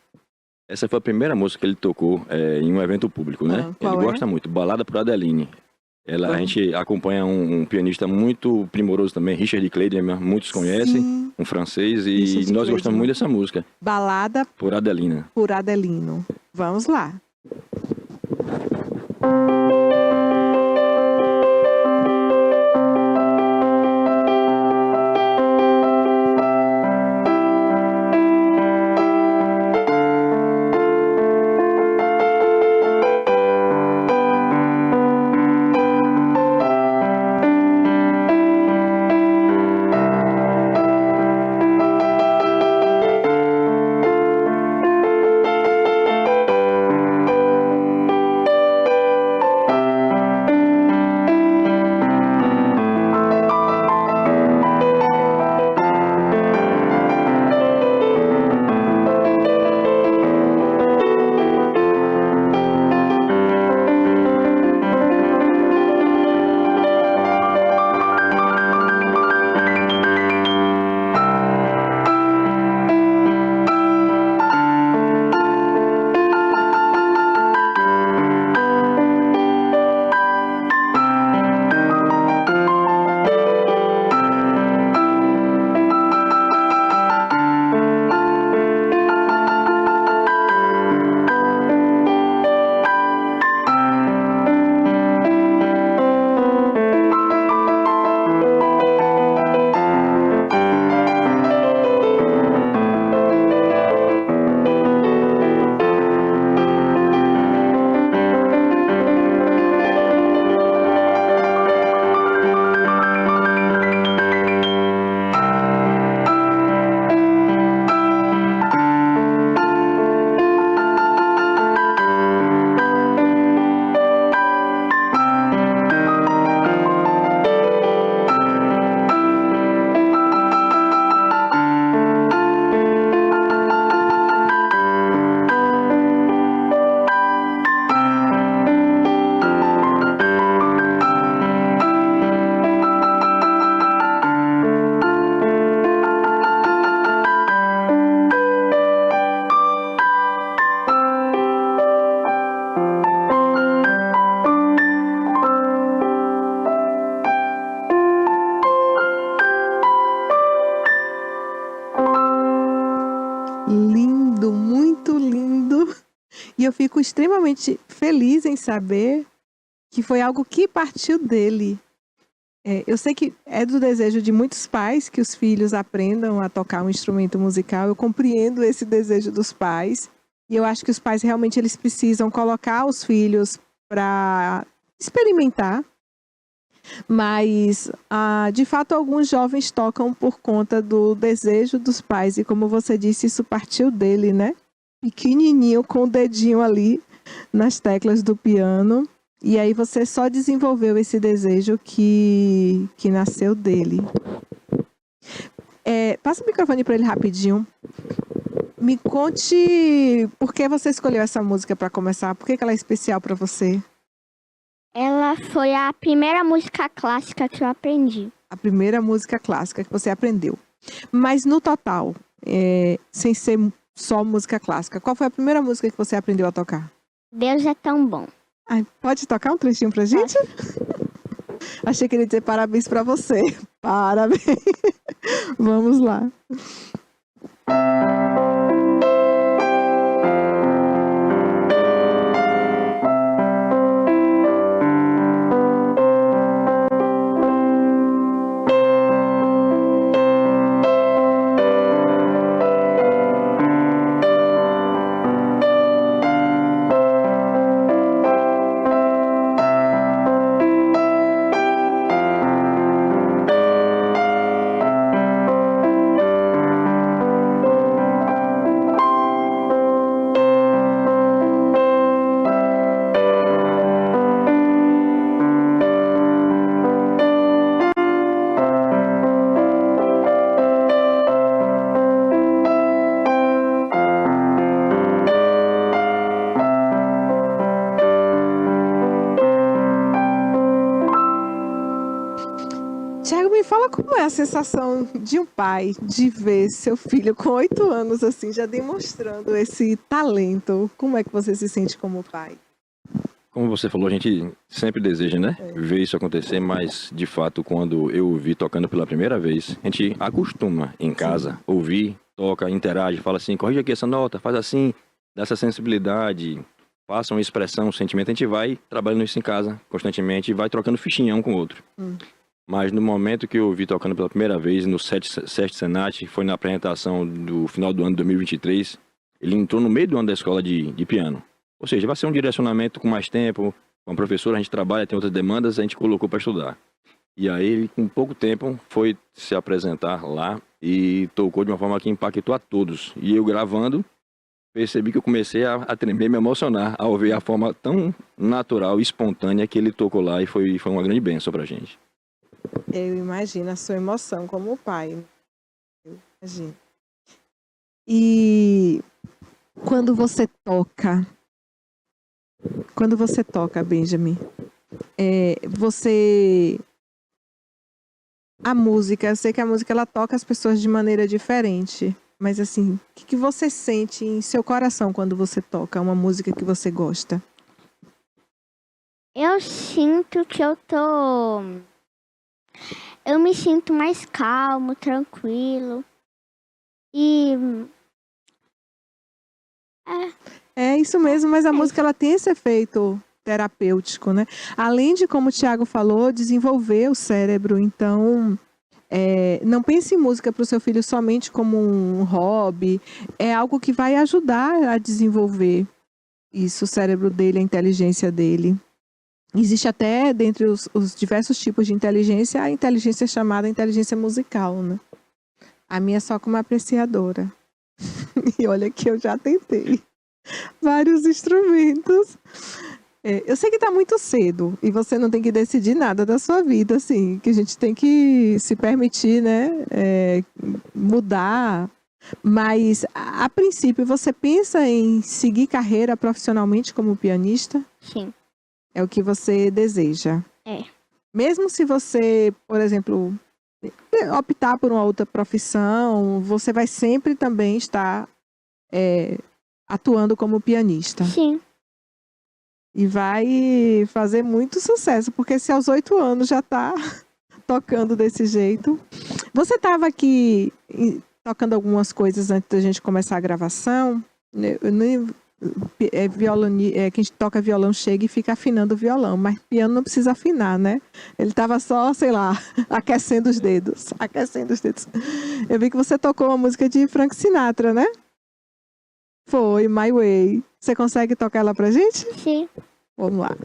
Essa foi a primeira música que ele tocou em um evento público, né? Ele gosta muito. Balada por Adeline. A gente acompanha um pianista muito primoroso também, Richard Clayderman, muitos conhecem, um francês, e nós gostamos muito dessa música. Balada por Adelina. Por Adelino. Vamos lá. Lindo, muito lindo. E eu fico extremamente feliz em saber que foi algo que partiu dele. Eu sei que é do desejo de muitos pais que os filhos aprendam a tocar um instrumento musical. Eu compreendo esse desejo dos pais. E eu acho que os pais realmente eles precisam colocar os filhos para experimentar. Mas, de fato, alguns jovens tocam por conta do desejo dos pais. E como você disse, isso partiu dele, né? Pequenininho, com o dedinho ali nas teclas do piano. E aí você só desenvolveu esse desejo que nasceu dele. Passa o microfone para ele rapidinho. Me conte por que você escolheu essa música para começar. Por que ela é especial para você? Ela foi a primeira música clássica que eu aprendi. A primeira música clássica que você aprendeu. Mas no total, sem ser só música clássica, qual foi a primeira música que você aprendeu a tocar? Deus é tão bom. Pode tocar um trechinho pra gente? Achei que ele ia dizer parabéns pra você. Parabéns. Vamos lá. Tiago, me fala como é a sensação de um pai de ver seu filho com 8 anos assim, já demonstrando esse talento. Como é que você se sente como pai? Como você falou, a gente sempre deseja, né? Ver isso acontecer, mas de fato, quando eu ouvi tocando pela primeira vez, a gente acostuma em casa, ouvir, toca, interage, fala assim, corrige aqui essa nota, faz assim, dá essa sensibilidade, passa uma expressão, um sentimento, a gente vai trabalhando isso em casa constantemente e vai trocando fichinha um com o outro. Mas no momento que eu ouvi tocando pela primeira vez, no SESC Senat, foi na apresentação do final do ano de 2023, ele entrou no meio do ano da escola de piano. Ou seja, vai ser um direcionamento com mais tempo, com a professora, a gente trabalha, tem outras demandas, a gente colocou para estudar. E aí ele, com pouco tempo, foi se apresentar lá e tocou de uma forma que impactou a todos. E eu gravando, percebi que eu comecei a tremer, me emocionar, ao ver a forma tão natural e espontânea que ele tocou lá e foi uma grande bênção pra gente. Eu imagino a sua emoção como pai. Eu imagino. E quando você toca, Benjamin, a música, eu sei que a música ela toca as pessoas de maneira diferente, mas assim, o que você sente em seu coração quando você toca uma música que você gosta? Eu sinto que eu me sinto mais calmo, tranquilo. E É isso mesmo, mas a música ela tem esse efeito terapêutico, né? Além de, como o Tiago falou, desenvolver o cérebro. Então, não pense em música para o seu filho somente como um hobby. É algo que vai ajudar a desenvolver isso, o cérebro dele, a inteligência dele. Existe até, dentre os diversos tipos de inteligência, a inteligência chamada inteligência musical, né? A minha é só como apreciadora. E olha que eu já tentei vários instrumentos. Eu sei que está muito cedo e você não tem que decidir nada da sua vida, assim, que a gente tem que se permitir, né, mudar. Mas, a princípio, você pensa em seguir carreira profissionalmente como pianista? sim, É o que você deseja? é. Mesmo se você, por exemplo, optar por uma outra profissão, você vai sempre também estar atuando como pianista. Sim, E vai fazer muito sucesso, porque se aos 8 anos já está tocando desse jeito. Você estava aqui tocando algumas coisas antes da gente começar a gravação. Quem toca violão chega e fica afinando o violão, mas piano não precisa afinar, né? Ele estava só, sei lá, aquecendo os dedos. Eu vi que você tocou uma música de Frank Sinatra, né? Foi, My Way. Você consegue tocar ela pra gente? Sim. Vamos lá.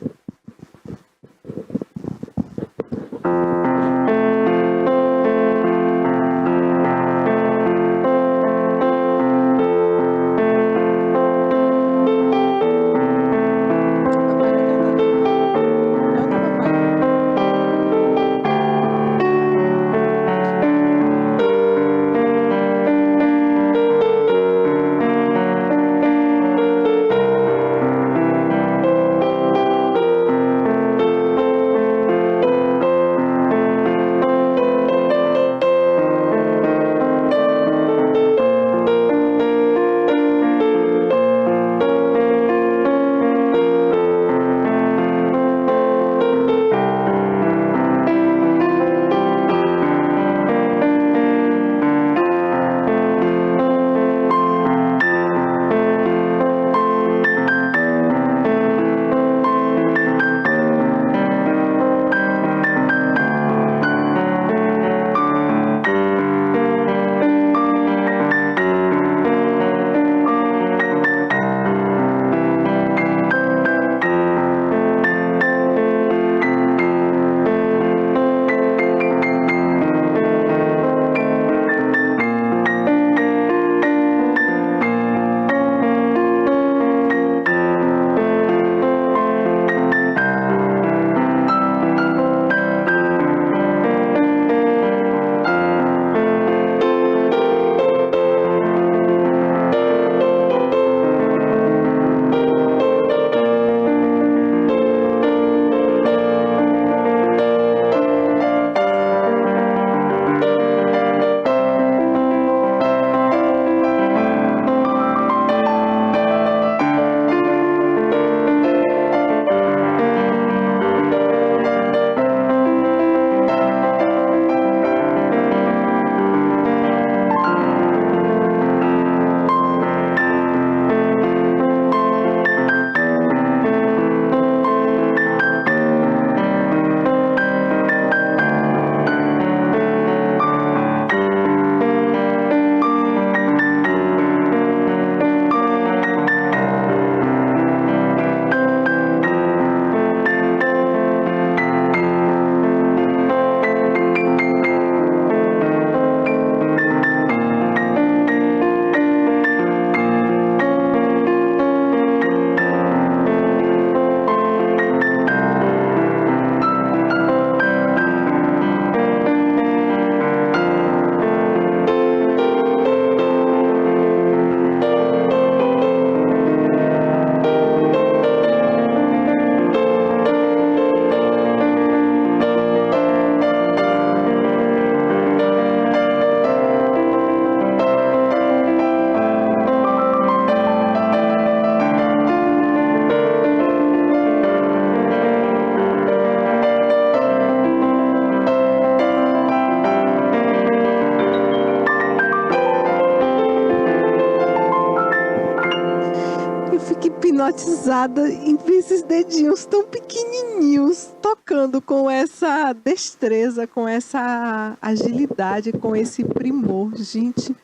hipnotizada em ver esses dedinhos tão pequenininhos, tocando com essa destreza, com essa agilidade, com esse primor. Gente,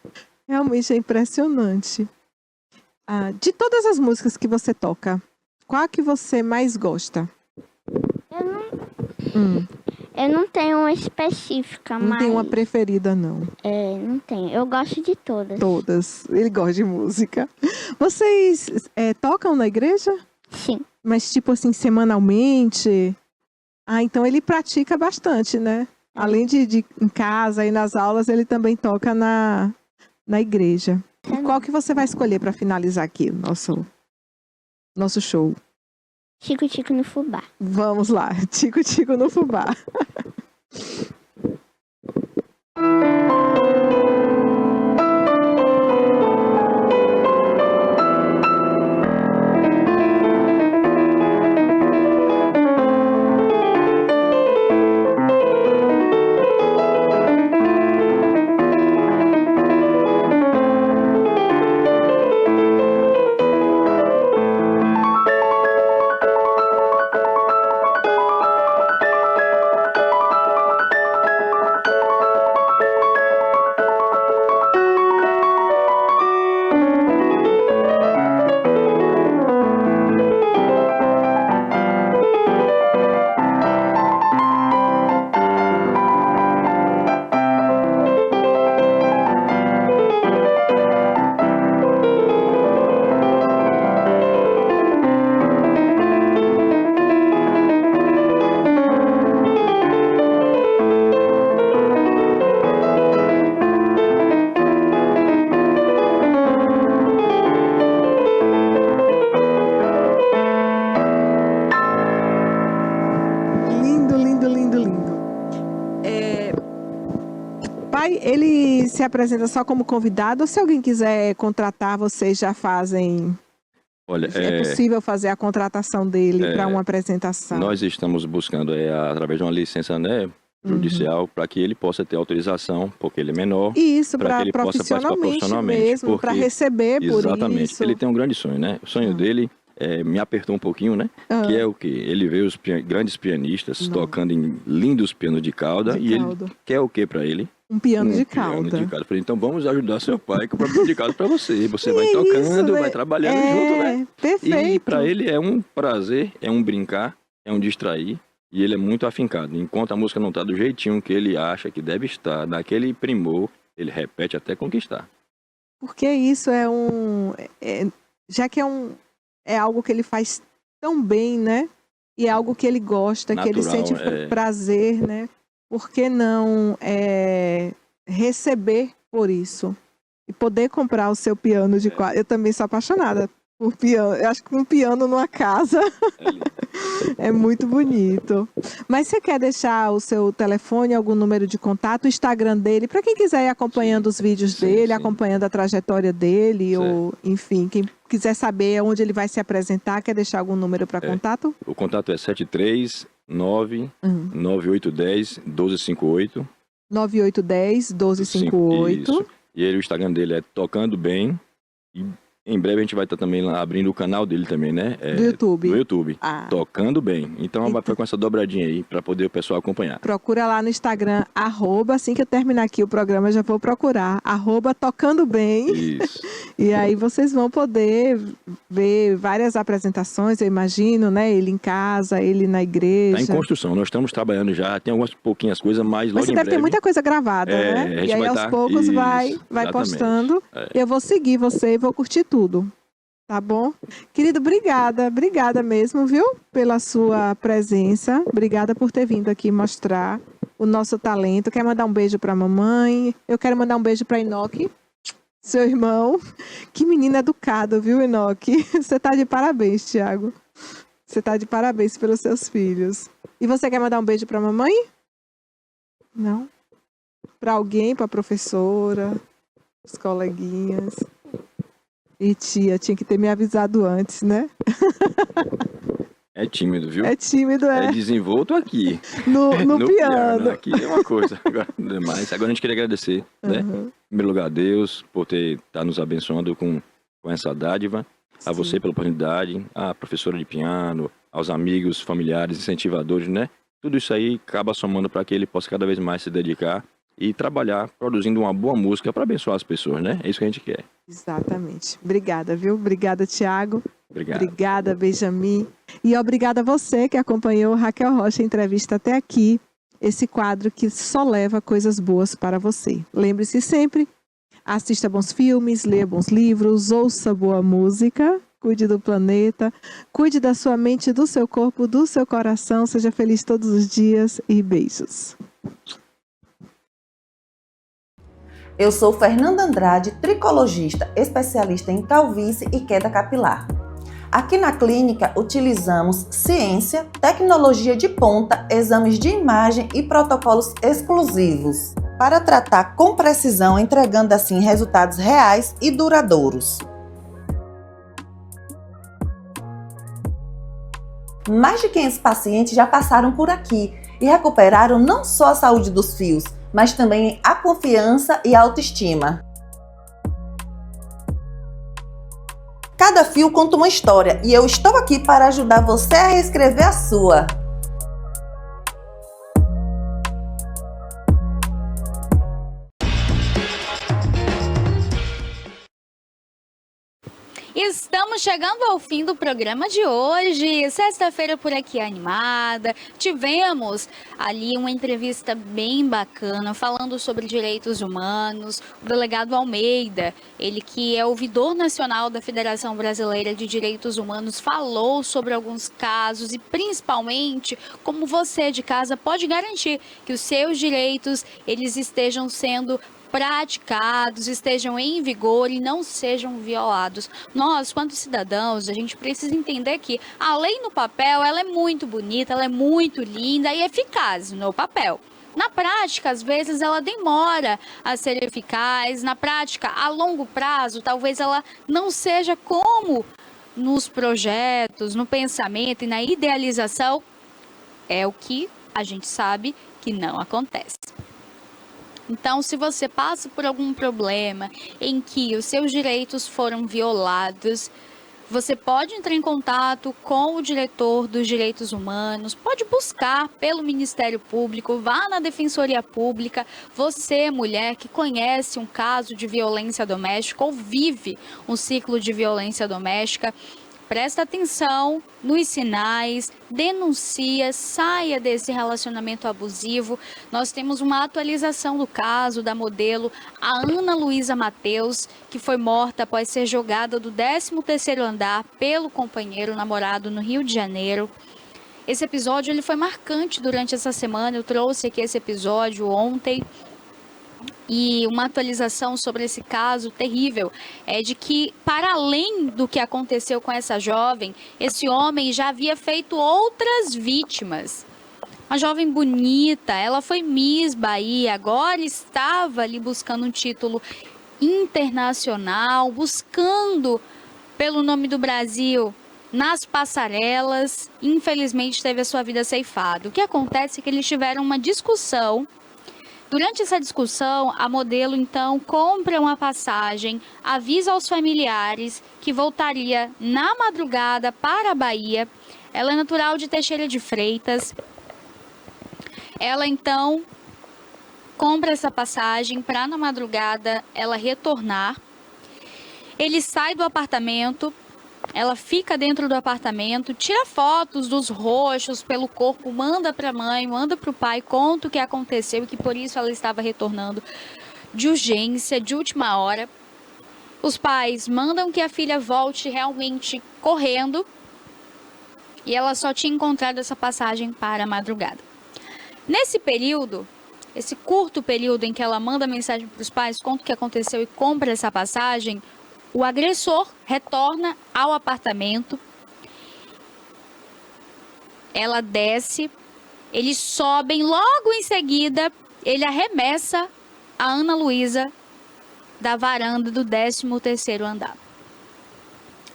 realmente é impressionante. De todas as músicas que você toca, qual a que você mais gosta? Eu não tenho uma específica, mas... Não tem uma preferida, não? Não tenho. Eu gosto de todas. Todas. Ele gosta de música. Vocês tocam na igreja? Sim. Mas tipo assim, semanalmente? Então ele pratica bastante, né? Além de em casa e nas aulas, ele também toca na igreja. E qual que você vai escolher para finalizar aqui o nosso show? Tico Tico no Fubá. Vamos lá, Tico Tico no Fubá. se apresenta só como convidado ou se alguém quiser contratar, vocês já fazem? Olha, É possível fazer a contratação dele para uma apresentação? Nós estamos buscando, através de uma licença, né, judicial, para que ele possa ter autorização, porque ele é menor. Isso, para que ele possa participar profissionalmente mesmo, para receber por exatamente, isso. ele tem um grande sonho, né? O sonho dele me apertou um pouquinho, né? Que é o quê? Ele vê os grandes pianistas tocando em lindos pianos de cauda e ele quer o quê para ele? Um piano de cauda. Falei, então vamos ajudar seu pai com o piano de cauda para você. Você vai tocando, vai trabalhando junto, né? Perfeito. E para ele é um prazer, é um brincar, é um distrair. E ele é muito afincado. Enquanto a música não está do jeitinho que ele acha que deve estar, naquele primor, ele repete até conquistar. Porque isso já que é algo que ele faz tão bem, né? E é algo que ele gosta, natural, que ele sente prazer, né? Por que não receber por isso? E poder comprar o seu piano de quadra. Eu também sou apaixonada por piano. Eu acho que um piano numa casa é muito bonito. Mas você quer deixar o seu telefone, algum número de contato, o Instagram dele, para quem quiser ir acompanhando os vídeos dele, acompanhando a trajetória dele, ou enfim, quem quiser saber onde ele vai se apresentar, quer deixar algum número para contato? O contato é 739-9810-1258. 9810-1258. Isso. E ele, o Instagram dele é Tocando Bem. E em breve a gente vai estar também lá abrindo o canal dele também, né? Do YouTube. Do YouTube. Tocando Bem. Então vai com essa dobradinha aí para poder o pessoal acompanhar. Procura lá no Instagram, assim que eu terminar aqui o programa, eu já vou procurar, @Tocando Bem. Isso. E aí vocês vão poder ver várias apresentações, eu imagino, né? Ele em casa, ele na igreja. Está em construção, nós estamos trabalhando já, tem algumas pouquinhas coisas, mas logo você em deve breve... ter muita coisa gravada, né? E aí aos poucos vai postando. Eu vou seguir você e vou curtir tudo. Tá bom? Querido, obrigada mesmo, viu? Pela sua presença. Obrigada por ter vindo aqui mostrar o nosso talento. Quer mandar um beijo pra mamãe? Eu quero mandar um beijo pra Enoque, seu irmão. Que menino educado, viu, Enoque? Você tá de parabéns, Thiago. Você tá de parabéns pelos seus filhos. E você quer mandar um beijo pra mamãe? Não? Pra alguém, pra professora, os coleguinhas? E tia, tinha que ter me avisado antes, né? É tímido, viu? É tímido, É desenvolto aqui. No piano. Aqui é uma coisa. Agora a gente queria agradecer, né? Em primeiro lugar a Deus por estar nos abençoando com essa dádiva. A você pela oportunidade, a professora de piano, aos amigos, familiares, incentivadores, né? Tudo isso aí acaba somando para que ele possa cada vez mais se dedicar e trabalhar produzindo uma boa música para abençoar as pessoas, né? É isso que a gente quer. Exatamente. Obrigada, viu? Obrigada, Thiago. Obrigado. Obrigada, Benjamin. E obrigada a você que acompanhou Raquel Rocha Entrevista até aqui. Esse quadro que só leva coisas boas para você. Lembre-se sempre, assista bons filmes, leia bons livros, ouça boa música, cuide do planeta, cuide da sua mente, do seu corpo, do seu coração. Seja feliz todos os dias e beijos. Eu sou Fernanda Andrade, tricologista, especialista em calvície e queda capilar. Aqui na clínica utilizamos ciência, tecnologia de ponta, exames de imagem e protocolos exclusivos para tratar com precisão, entregando assim resultados reais e duradouros. Mais de 500 pacientes já passaram por aqui e recuperaram não só a saúde dos fios, mas também a confiança e a autoestima. Cada fio conta uma história e eu estou aqui para ajudar você a reescrever a sua. Estamos chegando ao fim do programa de hoje, sexta-feira por aqui animada. Tivemos ali uma entrevista bem bacana falando sobre direitos humanos. O delegado Almeida, ele que é ouvidor nacional da Federação Brasileira de Direitos Humanos, falou sobre alguns casos e principalmente como você de casa pode garantir que os seus direitos eles estejam sendo praticados, estejam em vigor e não sejam violados. Nós, quanto cidadãos, a gente precisa entender que a lei no papel, ela é muito bonita, ela é muito linda e eficaz no papel. Na prática, às vezes, ela demora a ser eficaz. Na prática, a longo prazo, talvez ela não seja como nos projetos, no pensamento e na idealização. É o que a gente sabe que não acontece. Então, se você passa por algum problema em que os seus direitos foram violados, você pode entrar em contato com o diretor dos direitos humanos, pode buscar pelo Ministério Público, vá na Defensoria Pública. Você, mulher que conhece um caso de violência doméstica ou vive um ciclo de violência doméstica, presta atenção nos sinais, denuncia, saia desse relacionamento abusivo. Nós temos uma atualização do caso da modelo a Ana Luísa Mateus, que foi morta após ser jogada do 13º andar pelo companheiro namorado no Rio de Janeiro. Esse episódio ele foi marcante durante essa semana, eu trouxe aqui esse episódio ontem. E uma atualização sobre esse caso terrível é de que, para além do que aconteceu com essa jovem, esse homem já havia feito outras vítimas. Uma jovem bonita, ela foi Miss Bahia, agora estava ali buscando um título internacional, buscando pelo nome do Brasil nas passarelas. Infelizmente teve a sua vida ceifada. O que acontece é que eles tiveram uma discussão. Durante essa discussão, a modelo, então, compra uma passagem, avisa aos familiares que voltaria na madrugada para a Bahia. Ela é natural de Teixeira de Freitas. Ela, então, compra essa passagem para, na madrugada, ela retornar. Ele sai do apartamento. Ela fica dentro do apartamento, tira fotos dos roxos pelo corpo, manda para a mãe, manda para o pai, conta o que aconteceu e que por isso ela estava retornando de urgência, de última hora. Os pais mandam que a filha volte realmente correndo e ela só tinha encontrado essa passagem para a madrugada. Nesse período, esse curto período em que ela manda mensagem para os pais, conta o que aconteceu e compra essa passagem, o agressor retorna ao apartamento, ela desce, eles sobem, logo em seguida ele arremessa a Ana Luísa da varanda do 13º andar.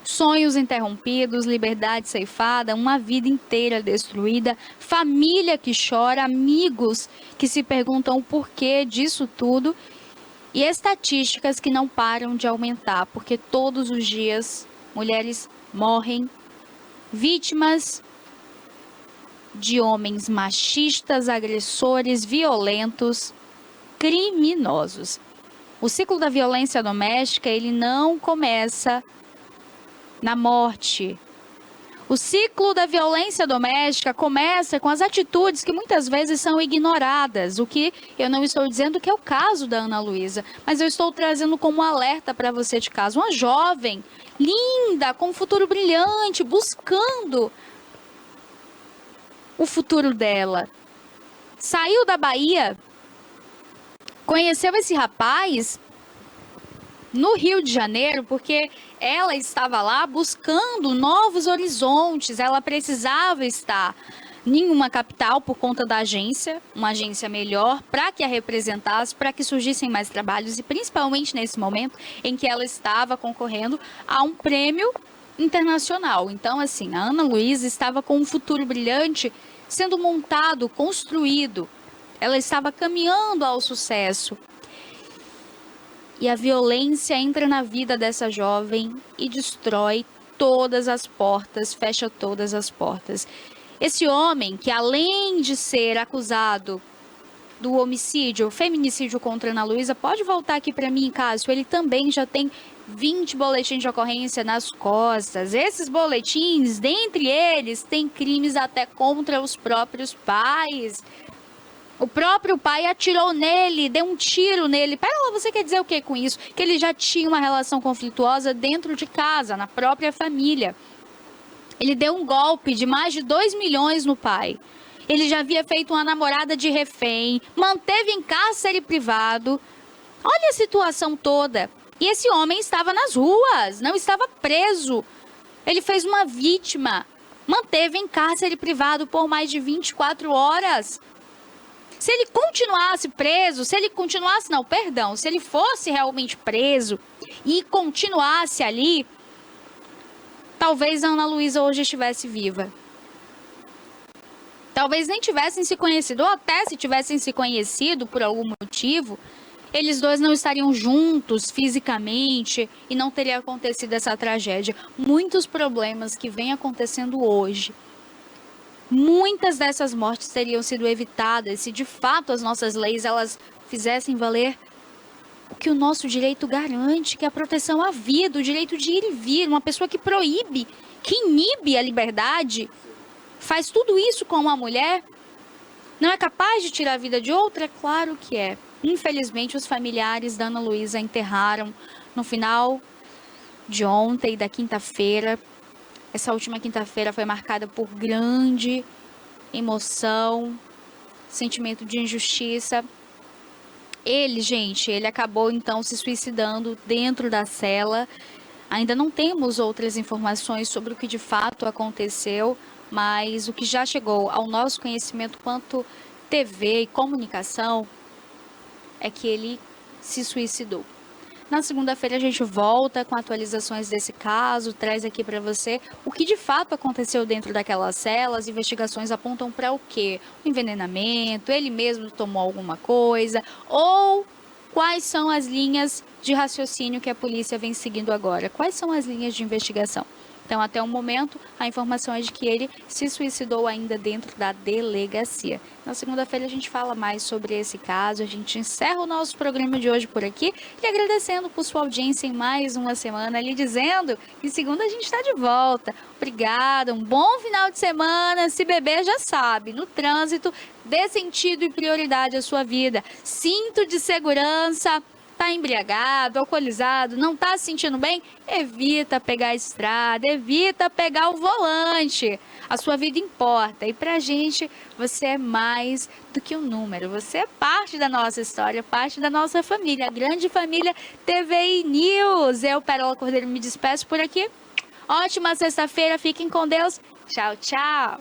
Sonhos interrompidos, liberdade ceifada, uma vida inteira destruída, família que chora, amigos que se perguntam o porquê disso tudo. E estatísticas que não param de aumentar, porque todos os dias mulheres morrem vítimas de homens machistas, agressores, violentos, criminosos. O ciclo da violência doméstica, ele não começa na morte. O ciclo da violência doméstica começa com as atitudes que muitas vezes são ignoradas, o que eu não estou dizendo que é o caso da Ana Luísa, mas eu estou trazendo como alerta para você de casa. Uma jovem, linda, com um futuro brilhante, buscando o futuro dela. Saiu da Bahia, conheceu esse rapaz no Rio de Janeiro, porque ela estava lá buscando novos horizontes, ela precisava estar em uma capital por conta da agência, uma agência melhor, para que a representasse, para que surgissem mais trabalhos, e principalmente nesse momento em que ela estava concorrendo a um prêmio internacional. Então, assim, a Ana Luísa estava com um futuro brilhante sendo montado, construído, ela estava caminhando ao sucesso. E a violência entra na vida dessa jovem e destrói todas as portas, fecha todas as portas. Esse homem, que além de ser acusado do homicídio, feminicídio contra Ana Luísa, pode voltar aqui para mim, Cássio, ele também já tem 20 boletins de ocorrência nas costas. Esses boletins, dentre eles, tem crimes até contra os próprios pais. O próprio pai atirou nele, deu um tiro nele. Pera lá, você quer dizer o que com isso? Que ele já tinha uma relação conflituosa dentro de casa, na própria família. Ele deu um golpe de mais de 2 milhões no pai. Ele já havia feito uma namorada de refém, manteve em cárcere privado. Olha a situação toda. E esse homem estava nas ruas, não estava preso. Ele fez uma vítima, manteve em cárcere privado por mais de 24 horas. Se ele continuasse preso, se ele fosse realmente preso e continuasse ali, talvez a Ana Luísa hoje estivesse viva. Talvez nem tivessem se conhecido, ou até se tivessem se conhecido por algum motivo, eles dois não estariam juntos fisicamente e não teria acontecido essa tragédia. Muitos problemas que vêm acontecendo hoje, muitas dessas mortes teriam sido evitadas se de fato as nossas leis elas fizessem valer o que o nosso direito garante, que é a proteção à vida, o direito de ir e vir. Uma pessoa que proíbe, que inibe a liberdade, faz tudo isso com uma mulher, não é capaz de tirar a vida de outra? Claro que é. Infelizmente, os familiares da Ana Luísa enterraram no final de ontem, da quinta-feira. Essa última quinta-feira foi marcada por grande emoção, sentimento de injustiça. Ele acabou então se suicidando dentro da cela. Ainda não temos outras informações sobre o que de fato aconteceu, mas o que já chegou ao nosso conhecimento quanto TV e comunicação é que ele se suicidou. Na segunda-feira a gente volta com atualizações desse caso, traz aqui para você o que de fato aconteceu dentro daquelas celas. Investigações apontam para o quê? O envenenamento, ele mesmo tomou alguma coisa, ou quais são as linhas de raciocínio que a polícia vem seguindo agora? Quais são as linhas de investigação? Então, até o momento, a informação é de que ele se suicidou ainda dentro da delegacia. Na segunda-feira a gente fala mais sobre esse caso, a gente encerra o nosso programa de hoje por aqui e agradecendo por sua audiência em mais uma semana, lhe dizendo que segunda a gente está de volta. Obrigada, um bom final de semana. Se beber, já sabe, no trânsito, dê sentido e prioridade à sua vida. Cinto de segurança. Está embriagado, alcoolizado, não está se sentindo bem? Evita pegar a estrada, evita pegar o volante. A sua vida importa e pra gente você é mais do que um número. Você é parte da nossa história, parte da nossa família, a grande família TVI News. Eu, Pérola Cordeiro, me despeço por aqui. Ótima sexta-feira, fiquem com Deus. Tchau, tchau.